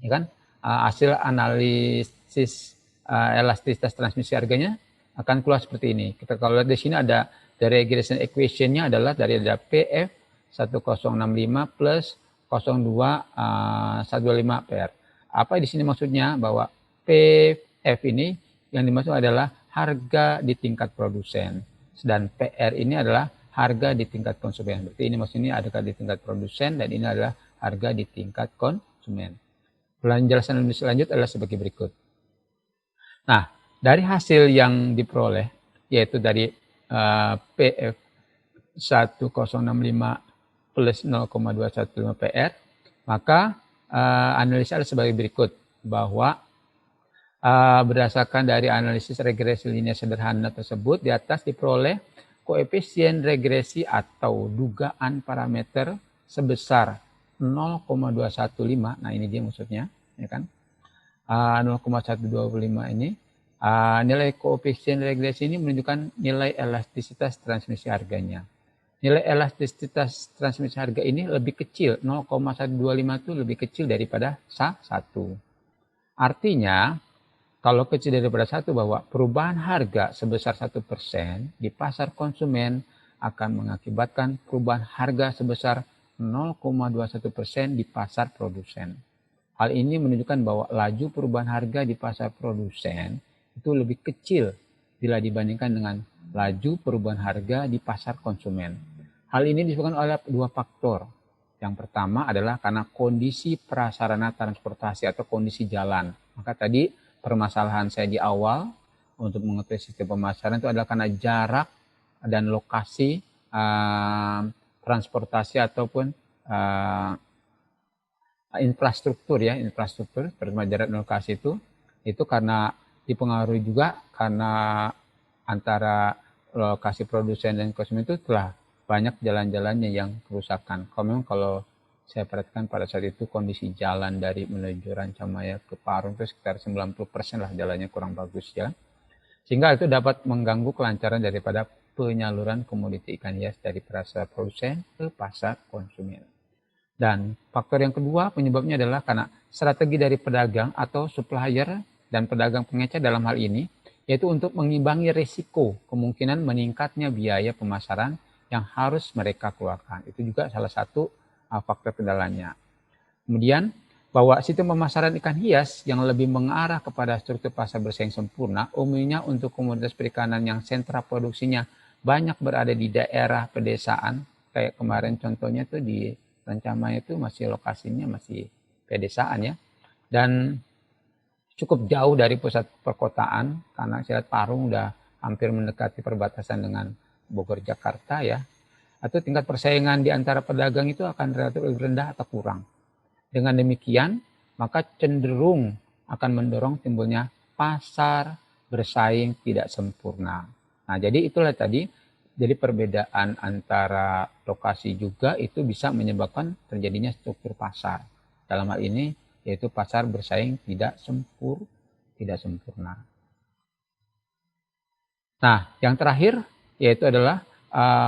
S2: ya kan? Hasil analisis elastisitas transmisi harganya akan keluar seperti ini. Kita kalau lihat di sini ada dari regression equation-nya adalah dari ada PF 1065 plus 02125 PR. Apa di sini maksudnya? Bahwa PF ini yang dimaksud adalah harga di tingkat produsen, dan PR ini adalah harga di tingkat konsumen. Berarti ini maksudnya harga di tingkat produsen dan ini adalah harga di tingkat konsumen. Penjelasan lebih lanjut adalah sebagai berikut. Nah, dari hasil yang diperoleh, yaitu dari PF 1065 plus 0,215 PR, maka analisa adalah sebagai berikut, bahwa berdasarkan dari analisis regresi linear sederhana tersebut, di atas diperoleh koefisien regresi atau dugaan parameter sebesar 0,215. Nah, ini dia maksudnya, ya kan? 0,125 ini nilai koefisien regresi ini menunjukkan nilai elastisitas transmisi harganya. Nilai elastisitas transmisi harga ini lebih kecil, 0,125 itu lebih kecil daripada 1. Artinya, kalau kecil daripada 1, bahwa perubahan harga sebesar 1% di pasar konsumen akan mengakibatkan perubahan harga sebesar 0,21% di pasar produsen. Hal ini menunjukkan bahwa laju perubahan harga di pasar produsen itu lebih kecil bila dibandingkan dengan laju perubahan harga di pasar konsumen. Hal ini disebabkan oleh 2 faktor. Yang pertama adalah karena kondisi prasarana transportasi atau kondisi jalan. Maka tadi permasalahan saya di awal untuk mengetahui sistem pemasaran itu adalah karena jarak dan lokasi transportasi ataupun infrastruktur, ya, infrastruktur jarak dan lokasi itu karena dipengaruhi juga karena antara lokasi produsen dan konsumen itu telah banyak jalan-jalannya yang kerusakan. Kalau saya perhatikan pada saat itu kondisi jalan dari menuju Rancamaya ke Parung itu sekitar 90% lah jalannya kurang bagus, ya. Sehingga itu dapat mengganggu kelancaran daripada penyaluran komoditi ikan hias dari pasar produsen ke pasar konsumen. Dan faktor yang kedua penyebabnya adalah karena strategi dari pedagang atau supplier dan pedagang pengecer dalam hal ini, yaitu untuk mengimbangi risiko kemungkinan meningkatnya biaya pemasaran yang harus mereka keluarkan. Itu juga salah satu faktor kendalanya. Kemudian, bahwa sistem pemasaran ikan hias yang lebih mengarah kepada struktur pasar bersaing sempurna, umumnya untuk komoditas perikanan yang sentra produksinya banyak berada di daerah pedesaan, kayak kemarin contohnya tuh di Rancamaya itu masih lokasinya masih pedesaan ya, dan cukup jauh dari pusat perkotaan, karena saya lihat Parung udah hampir mendekati perbatasan dengan Bogor Jakarta ya, atau tingkat persaingan di antara pedagang itu akan relatif lebih rendah atau kurang. Dengan demikian, maka cenderung akan mendorong timbulnya pasar bersaing tidak sempurna. Nah, jadi itulah tadi, jadi perbedaan antara lokasi juga itu bisa menyebabkan terjadinya struktur pasar. Dalam hal ini, yaitu pasar bersaing tidak sempurna. Nah, yang terakhir, yaitu adalah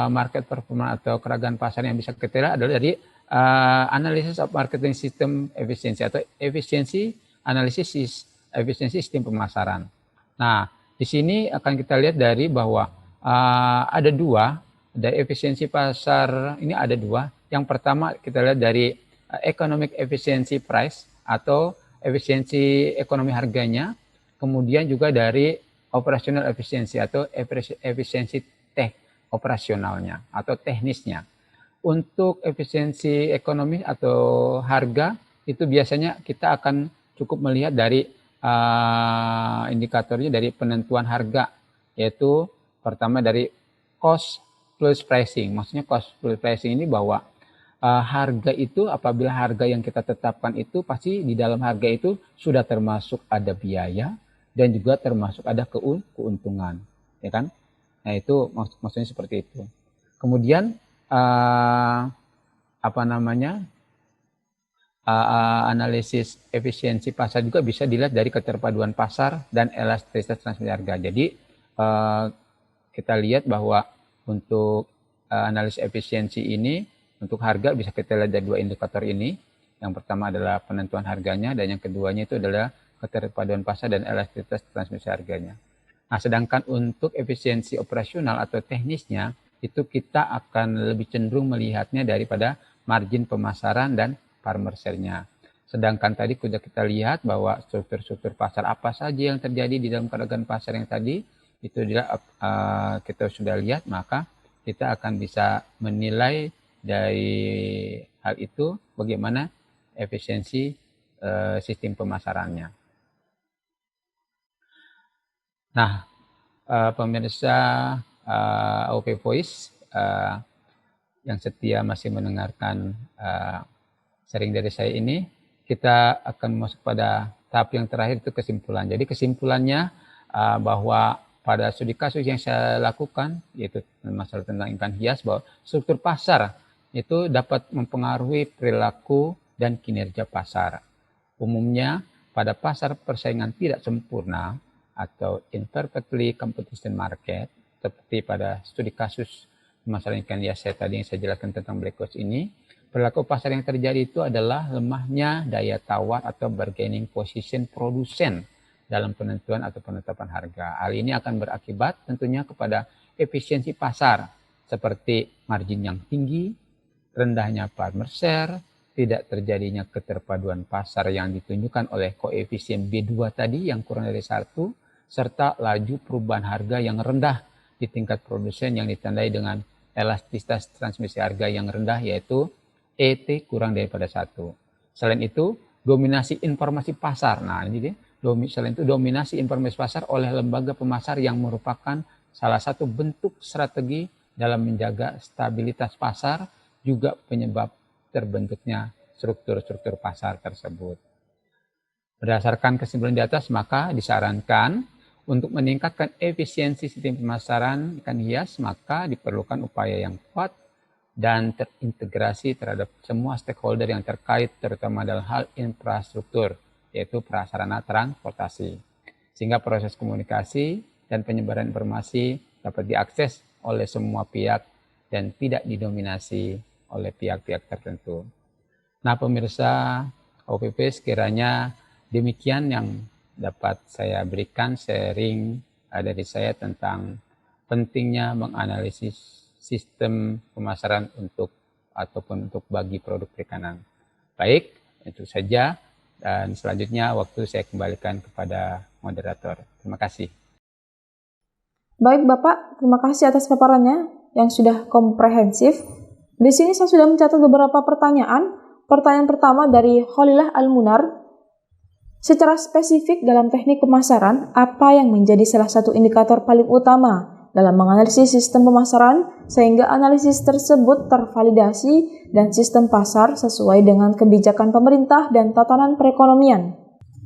S2: market performance atau keragaman pasar yang bisa kita lihat adalah dari analysis of marketing system efficiency atau analisis efisiensi sistem pemasaran. Nah, di sini akan kita lihat dari bahwa ada dua, dari efisiensi pasar ini ada dua. Yang pertama kita lihat dari economic efficiency price atau efisiensi ekonomi harganya, kemudian juga dari operational efficiency atau efisiensi operasionalnya atau teknisnya. Untuk efisiensi ekonomi atau harga itu biasanya kita akan cukup melihat dari indikatornya dari penentuan harga, yaitu pertama dari cost plus pricing. Maksudnya cost plus pricing ini bahwa harga itu, apabila harga yang kita tetapkan itu pasti di dalam harga itu sudah termasuk ada biaya dan juga termasuk ada keuntungan, ya kan? Nah, itu maksudnya seperti itu. Kemudian analisis efisiensi pasar juga bisa dilihat dari keterpaduan pasar dan elastisitas transmisi harga. Jadi kita lihat bahwa untuk analisis efisiensi ini untuk harga bisa kita lihat dari dua indikator ini. Yang pertama adalah penentuan harganya dan yang keduanya itu adalah keterpaduan pasar dan elastisitas transmisi harganya. Nah, sedangkan untuk efisiensi operasional atau teknisnya itu kita akan lebih cenderung melihatnya daripada margin pemasaran dan farmer share-nya. Sedangkan tadi sudah kita lihat bahwa struktur-struktur pasar apa saja yang terjadi di dalam keragaman pasar yang tadi itu kita sudah lihat, maka kita akan bisa menilai dari hal itu bagaimana efisiensi sistem pemasarannya. Nah, pemirsa AOP Voice yang setia masih mendengarkan sharing dari saya ini, kita akan masuk pada tahap yang terakhir, itu kesimpulan. Jadi kesimpulannya bahwa pada studi kasus yang saya lakukan, yaitu masalah tentang ikan hias, bahwa struktur pasar itu dapat mempengaruhi perilaku dan kinerja pasar. Umumnya pada pasar persaingan tidak sempurna atau imperfectly competition market, seperti pada studi kasus masalah ikan hias saya tadi yang saya jelaskan tentang black coast ini, perilaku pasar yang terjadi itu adalah lemahnya daya tawar atau bargaining position produsen dalam penentuan atau penetapan harga. Hal ini akan berakibat tentunya kepada efisiensi pasar, seperti margin yang tinggi, rendahnya farmer share, tidak terjadinya keterpaduan pasar yang ditunjukkan oleh koefisien B2 tadi yang kurang dari 1, serta laju perubahan harga yang rendah di tingkat produsen yang ditandai dengan elastisitas transmisi harga yang rendah, yaitu ET kurang daripada 1. Selain itu, dominasi informasi pasar. Nah, ini dia. Selain itu, dominasi informasi pasar oleh lembaga pemasar yang merupakan salah satu bentuk strategi dalam menjaga stabilitas pasar, juga penyebab terbentuknya struktur-struktur pasar tersebut. Berdasarkan kesimpulan di atas, maka disarankan untuk meningkatkan efisiensi sistem pemasaran ikan hias, maka diperlukan upaya yang kuat dan terintegrasi terhadap semua stakeholder yang terkait, terutama dalam hal infrastruktur, yaitu prasarana transportasi. Sehingga proses komunikasi dan penyebaran informasi dapat diakses oleh semua pihak dan tidak didominasi oleh pihak-pihak tertentu. Nah, pemirsa OPP, sekiranya demikian yang dapat saya berikan sharing dari saya tentang pentingnya menganalisis sistem pemasaran untuk bagi produk perikanan. Baik, itu saja, dan selanjutnya waktu saya kembalikan kepada moderator. Terima kasih.
S1: Baik Bapak, terima kasih atas paparannya yang sudah komprehensif. Di sini saya sudah mencatat beberapa pertanyaan. Pertanyaan pertama dari Kholilah Al-Munar. Secara spesifik dalam teknik pemasaran, apa yang menjadi salah satu indikator paling utama dalam menganalisis sistem pemasaran sehingga analisis tersebut tervalidasi dan sistem pasar sesuai dengan kebijakan pemerintah dan tatanan perekonomian?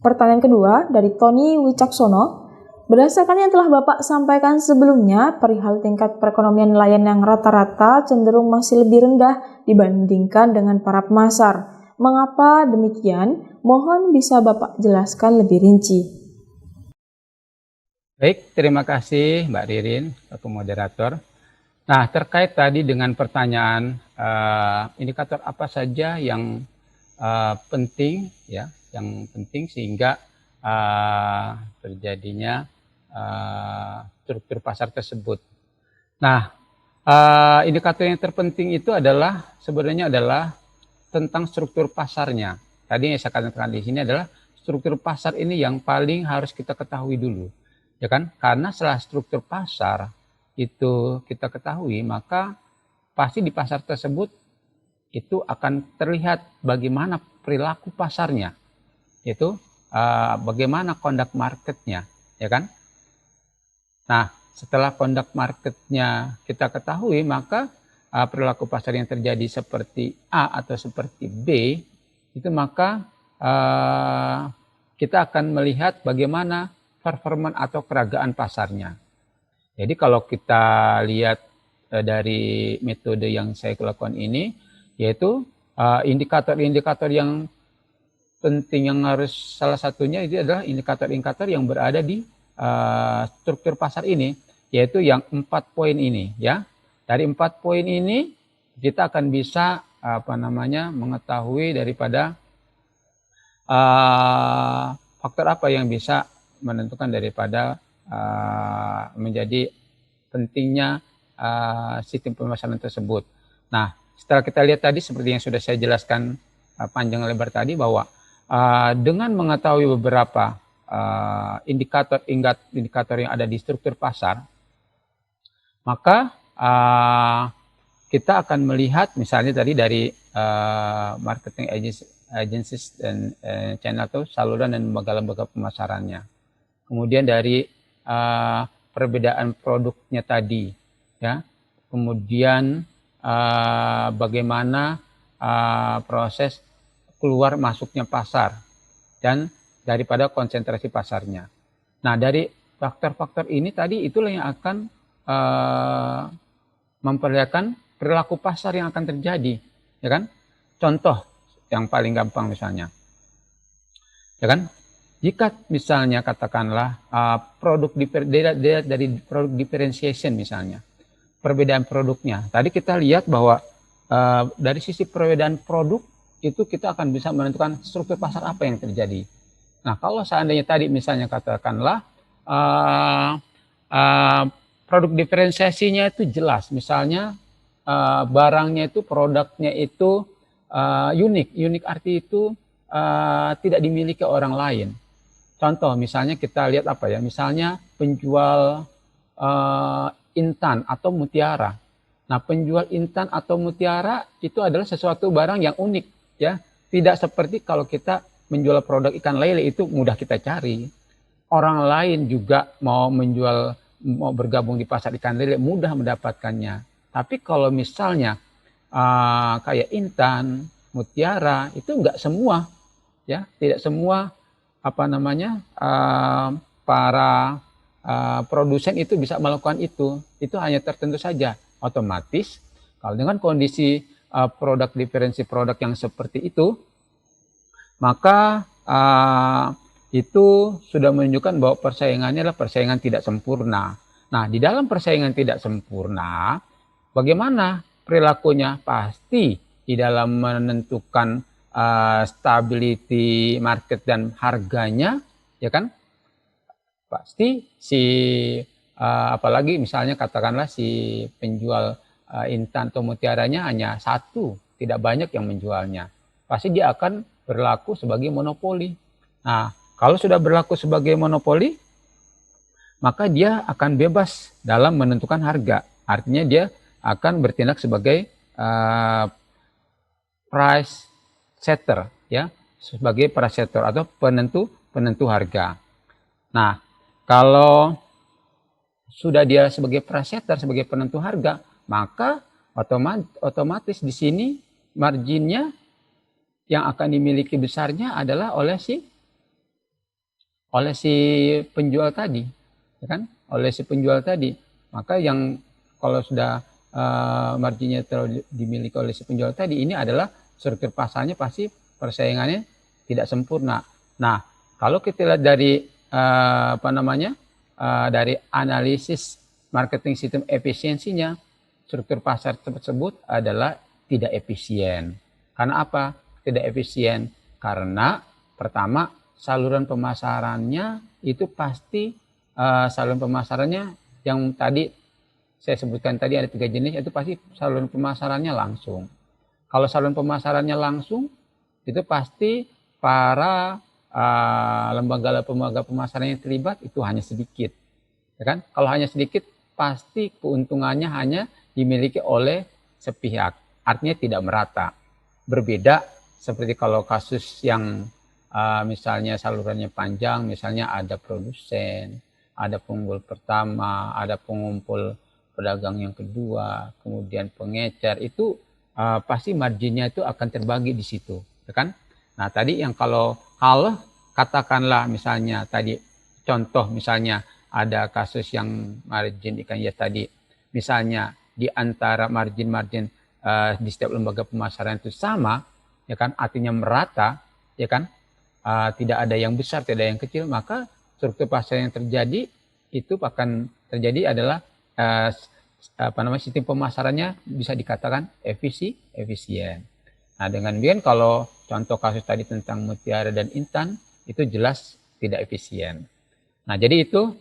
S1: Pertanyaan kedua dari Tony Wicaksono. Berdasarkan yang telah Bapak sampaikan sebelumnya, perihal tingkat perekonomian nelayan yang rata-rata cenderung masih lebih rendah dibandingkan dengan para pemasar. Mengapa demikian? Mohon bisa Bapak jelaskan lebih rinci.
S2: Baik, terima kasih Mbak Ririn, selaku moderator. Nah, terkait tadi dengan pertanyaan indikator apa saja yang penting, ya, yang penting sehingga terjadinya struktur pasar tersebut. Nah, indikator yang terpenting itu sebenarnya adalah tentang struktur pasarnya. Tadi yang saya katakan di sini adalah struktur pasar ini yang paling harus kita ketahui dulu. Ya kan? Karena setelah struktur pasar itu kita ketahui, maka pasti di pasar tersebut itu akan terlihat bagaimana perilaku pasarnya, itu bagaimana conduct marketnya, ya kan? Nah, setelah conduct marketnya kita ketahui, maka perilaku pasar yang terjadi seperti A atau seperti B, itu maka kita akan melihat bagaimana performa atau keragaan pasarnya. Jadi kalau kita lihat dari metode yang saya lakukan ini, yaitu indikator-indikator yang penting yang harus salah satunya itu adalah indikator-indikator yang berada di struktur pasar ini, yaitu yang 4 poin ini, ya. Dari 4 poin ini kita akan bisa mengetahui daripada faktor apa yang bisa menentukan daripada menjadi pentingnya sistem pemasaran tersebut. Nah, setelah kita lihat tadi seperti yang sudah saya jelaskan panjang lebar tadi, bahwa dengan mengetahui beberapa indikator yang ada di struktur pasar, maka kita akan melihat misalnya tadi dari marketing agencies dan channel atau saluran dan lembaga-lembaga pemasarannya. Kemudian dari perbedaan produknya tadi, ya. Kemudian bagaimana proses keluar masuknya pasar dan daripada konsentrasi pasarnya. Nah, dari faktor-faktor ini tadi itulah yang akan memperlihatkan perilaku pasar yang akan terjadi, ya kan? Contoh yang paling gampang misalnya, ya kan? Jika misalnya katakanlah dari produk differentiation misalnya, perbedaan produknya. Tadi kita lihat bahwa dari sisi perbedaan produk itu kita akan bisa menentukan struktur pasar apa yang terjadi. Nah, kalau seandainya tadi misalnya katakanlah produk diferensiasinya itu jelas, misalnya barangnya itu, produknya itu unik arti itu tidak dimiliki orang lain. Contoh misalnya kita lihat misalnya penjual intan atau mutiara. Nah, penjual intan atau mutiara itu adalah sesuatu barang yang unik, ya. Tidak seperti kalau kita menjual produk ikan lele, itu mudah kita cari. Orang lain juga mau bergabung di pasar ikan lele, mudah mendapatkannya. Tapi kalau misalnya kayak intan, mutiara, itu enggak semua, ya, tidak semua para produsen itu bisa melakukan itu hanya tertentu saja. Otomatis kalau dengan kondisi produk diferensi produk yang seperti itu, maka itu sudah menunjukkan bahwa persaingannya adalah persaingan tidak sempurna. Nah, di dalam persaingan tidak sempurna, bagaimana perilakunya? Pasti di dalam menentukan stability market dan harganya, ya kan? Pasti si apalagi misalnya katakanlah si penjual intan atau mutiaranya hanya satu, tidak banyak yang menjualnya. Pasti dia akan berlaku sebagai monopoli. Nah, kalau sudah berlaku sebagai monopoli, maka dia akan bebas dalam menentukan harga. Artinya dia akan bertindak sebagai price setter, ya, sebagai price setter atau penentu harga. Nah, kalau sudah dia sebagai price setter, sebagai penentu harga, maka otomatis di sini marginnya yang akan dimiliki besarnya adalah oleh si penjual tadi, ya kan? Oleh si penjual tadi. Maka yang kalau sudah marginnya terlalu dimiliki oleh si penjual tadi, ini adalah struktur pasarnya pasti persaingannya tidak sempurna. Nah, kalau kita lihat dari dari analisis marketing sistem efisiensinya, struktur pasar tersebut adalah tidak efisien. Karena apa? Tidak efisien karena pertama saluran pemasarannya itu pasti saluran pemasarannya yang tadi saya sebutkan tadi ada 3 jenis, itu pasti saluran pemasarannya langsung. Kalau saluran pemasarannya langsung, itu pasti para lembaga pemasaran yang terlibat itu hanya sedikit, ya kan? Kalau hanya sedikit, pasti keuntungannya hanya dimiliki oleh sepihak, artinya tidak merata. Berbeda seperti kalau kasus yang misalnya salurannya panjang, misalnya ada produsen, ada pengunggul pertama, ada pengumpul pedagang yang kedua, kemudian pengecer, itu pasti marginnya itu akan terbagi di situ, ya kan? Nah, tadi yang kalau katakanlah misalnya tadi contoh misalnya ada kasus yang margin ikan hias tadi, misalnya di antara margin di setiap lembaga pemasaran itu sama, ya kan? Artinya merata, ya kan? Tidak ada yang besar, tidak ada yang kecil, maka struktur pasar yang terjadi itu akan terjadi adalah sistem pemasarannya bisa dikatakan efisien. Nah, dengan demikian kalau contoh kasus tadi tentang mutiara dan intan itu jelas tidak efisien. Nah, jadi itu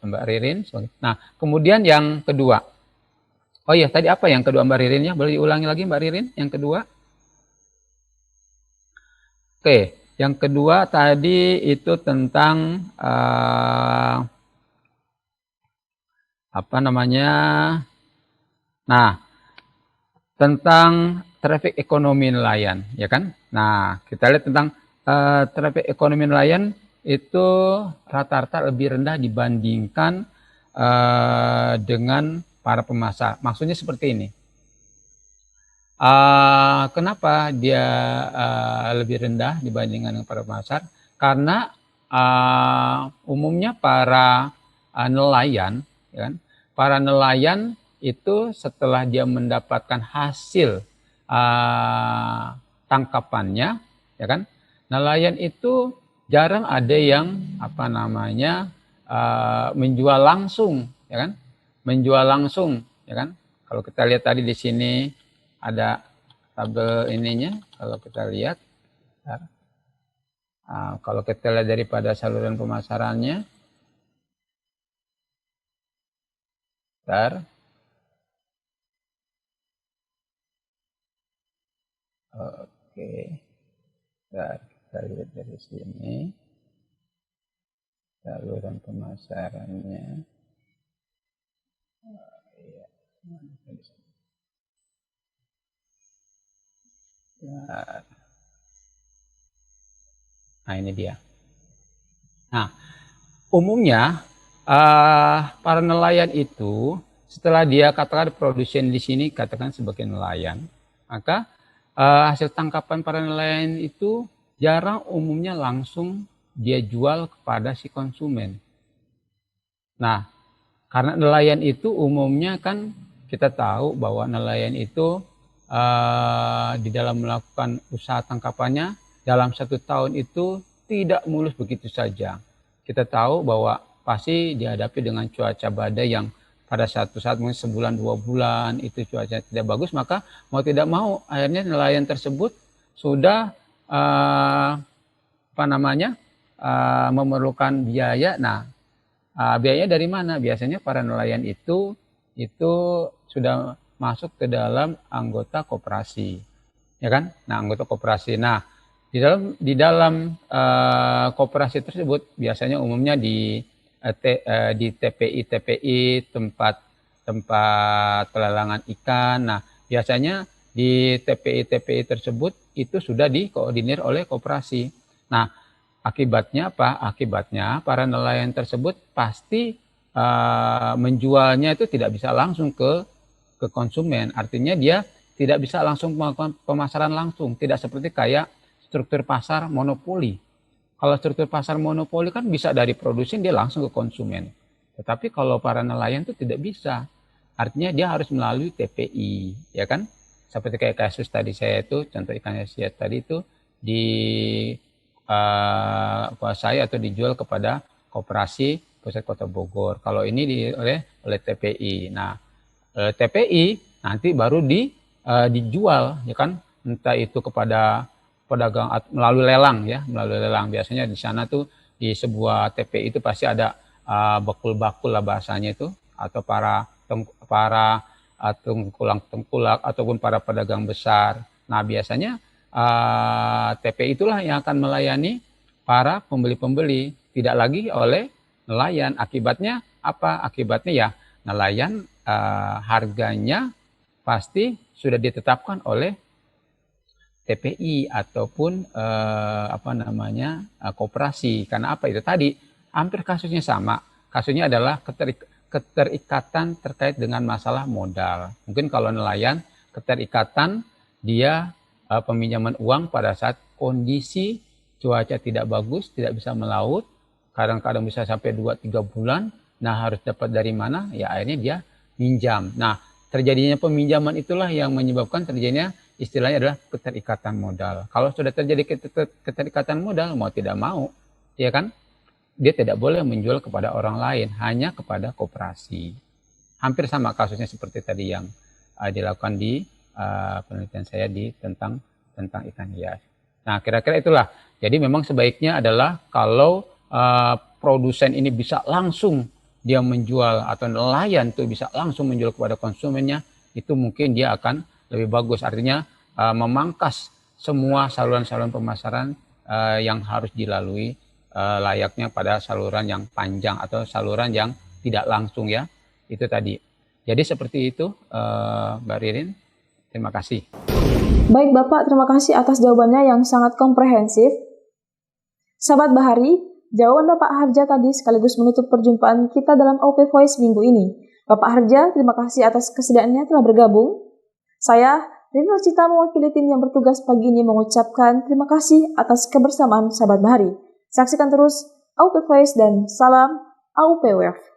S2: Mbak Ririn. Nah, kemudian yang kedua. Oh iya, tadi apa yang kedua Mbak Ririnnya? Boleh diulangi lagi Mbak Ririn yang kedua? Oke, yang kedua tadi itu tentang Nah, tentang traffic ekonomi nelayan, ya kan? Nah, kita lihat tentang traffic ekonomi nelayan itu rata-rata lebih rendah dibandingkan dengan para pemasar. Maksudnya seperti ini. Kenapa dia lebih rendah dibandingkan dengan para pemasar? Karena umumnya para nelayan, ya kan? Para nelayan itu setelah dia mendapatkan hasil tangkapannya, ya kan? Nelayan itu jarang ada yang menjual langsung, ya kan? Menjual langsung, ya kan? Kalau kita lihat tadi di sini ada tabel ininya, kalau kita lihat, kalau kita lihat daripada saluran pemasarannya, oke, kita lihat dari sini saluran pemasarannya. Nah, ini dia. Nah, umumnya para nelayan itu setelah dia katakan produsen di sini katakan sebagai nelayan, maka hasil tangkapan para nelayan itu jarang umumnya langsung dia jual kepada si konsumen. Nah, karena nelayan itu umumnya kan kita tahu bahwa nelayan itu di dalam melakukan usaha tangkapannya dalam 1 tahun itu tidak mulus begitu saja. Kita tahu bahwa pasti dihadapi dengan cuaca badai yang pada satu saat mungkin sebulan 2 bulan itu cuaca tidak bagus, maka mau tidak mau akhirnya nelayan tersebut sudah memerlukan biaya. Nah, biayanya dari mana? Biasanya para nelayan itu sudah masuk ke dalam anggota koperasi, ya kan? Nah, anggota koperasi. Nah, di dalam koperasi tersebut biasanya umumnya di TPI tempat pelelangan ikan. Nah, biasanya di TPI tersebut itu sudah dikoordinir oleh koperasi. Nah, akibatnya apa? Akibatnya para nelayan tersebut pasti menjualnya itu tidak bisa langsung ke konsumen. Artinya dia tidak bisa langsung melakukan pemasaran langsung. Tidak seperti kayak struktur pasar monopoli. Kalau struktur pasar monopoli kan bisa dari produsen dia langsung ke konsumen. Tetapi kalau para nelayan itu tidak bisa. Artinya dia harus melalui TPI, ya kan? Seperti kayak kasus tadi saya itu, contoh ikan hias tadi itu dikuasai atau dijual kepada koperasi pusat kota Bogor. Kalau ini oleh TPI. Nah, TPI nanti baru dijual, ya kan? Entah itu kepada pedagang melalui lelang, ya, melalui lelang. Biasanya di sana tuh di sebuah TPI itu pasti ada bakul-bakul lah bahasanya itu, atau para tengkulak ataupun para pedagang besar. Nah, biasanya TPI itulah yang akan melayani para pembeli-pembeli, tidak lagi oleh nelayan. Akibatnya apa? Akibatnya ya nelayan harganya pasti sudah ditetapkan oleh TPI ataupun koperasi. Karena apa? Itu tadi hampir kasusnya sama. Kasusnya adalah keterikatan terkait dengan masalah modal. Mungkin kalau nelayan keterikatan dia peminjaman uang pada saat kondisi cuaca tidak bagus, tidak bisa melaut, kadang-kadang bisa sampai 2-3 bulan. Nah, harus dapat dari mana? Ya akhirnya dia minjam. Nah, terjadinya peminjaman itulah yang menyebabkan terjadinya istilahnya adalah keterikatan modal. Kalau sudah terjadi keterikatan modal, mau tidak mau, ya kan, dia tidak boleh menjual kepada orang lain, hanya kepada koperasi. Hampir sama kasusnya seperti tadi yang dilakukan di penelitian saya tentang ikan hias. Nah, kira-kira itulah. Jadi memang sebaiknya adalah kalau produsen ini bisa langsung dia menjual, atau nelayan itu bisa langsung menjual kepada konsumennya, itu mungkin dia akan lebih bagus. Artinya memangkas semua saluran-saluran pemasaran yang harus dilalui, layaknya pada saluran yang panjang atau saluran yang tidak langsung, ya. Itu tadi. Jadi seperti itu, Mbak Ririn. Terima kasih.
S1: Baik Bapak, terima kasih atas jawabannya yang sangat komprehensif. Sahabat Bahari, jawaban Bapak Harja tadi sekaligus menutup perjumpaan kita dalam AUP Voice minggu ini. Bapak Harja, terima kasih atas kesediaannya telah bergabung. Saya, Rino Cita, mewakili tim yang bertugas pagi ini mengucapkan terima kasih atas kebersamaan sahabat Bahari. Saksikan terus AUP Voice dan salam AUP Wave.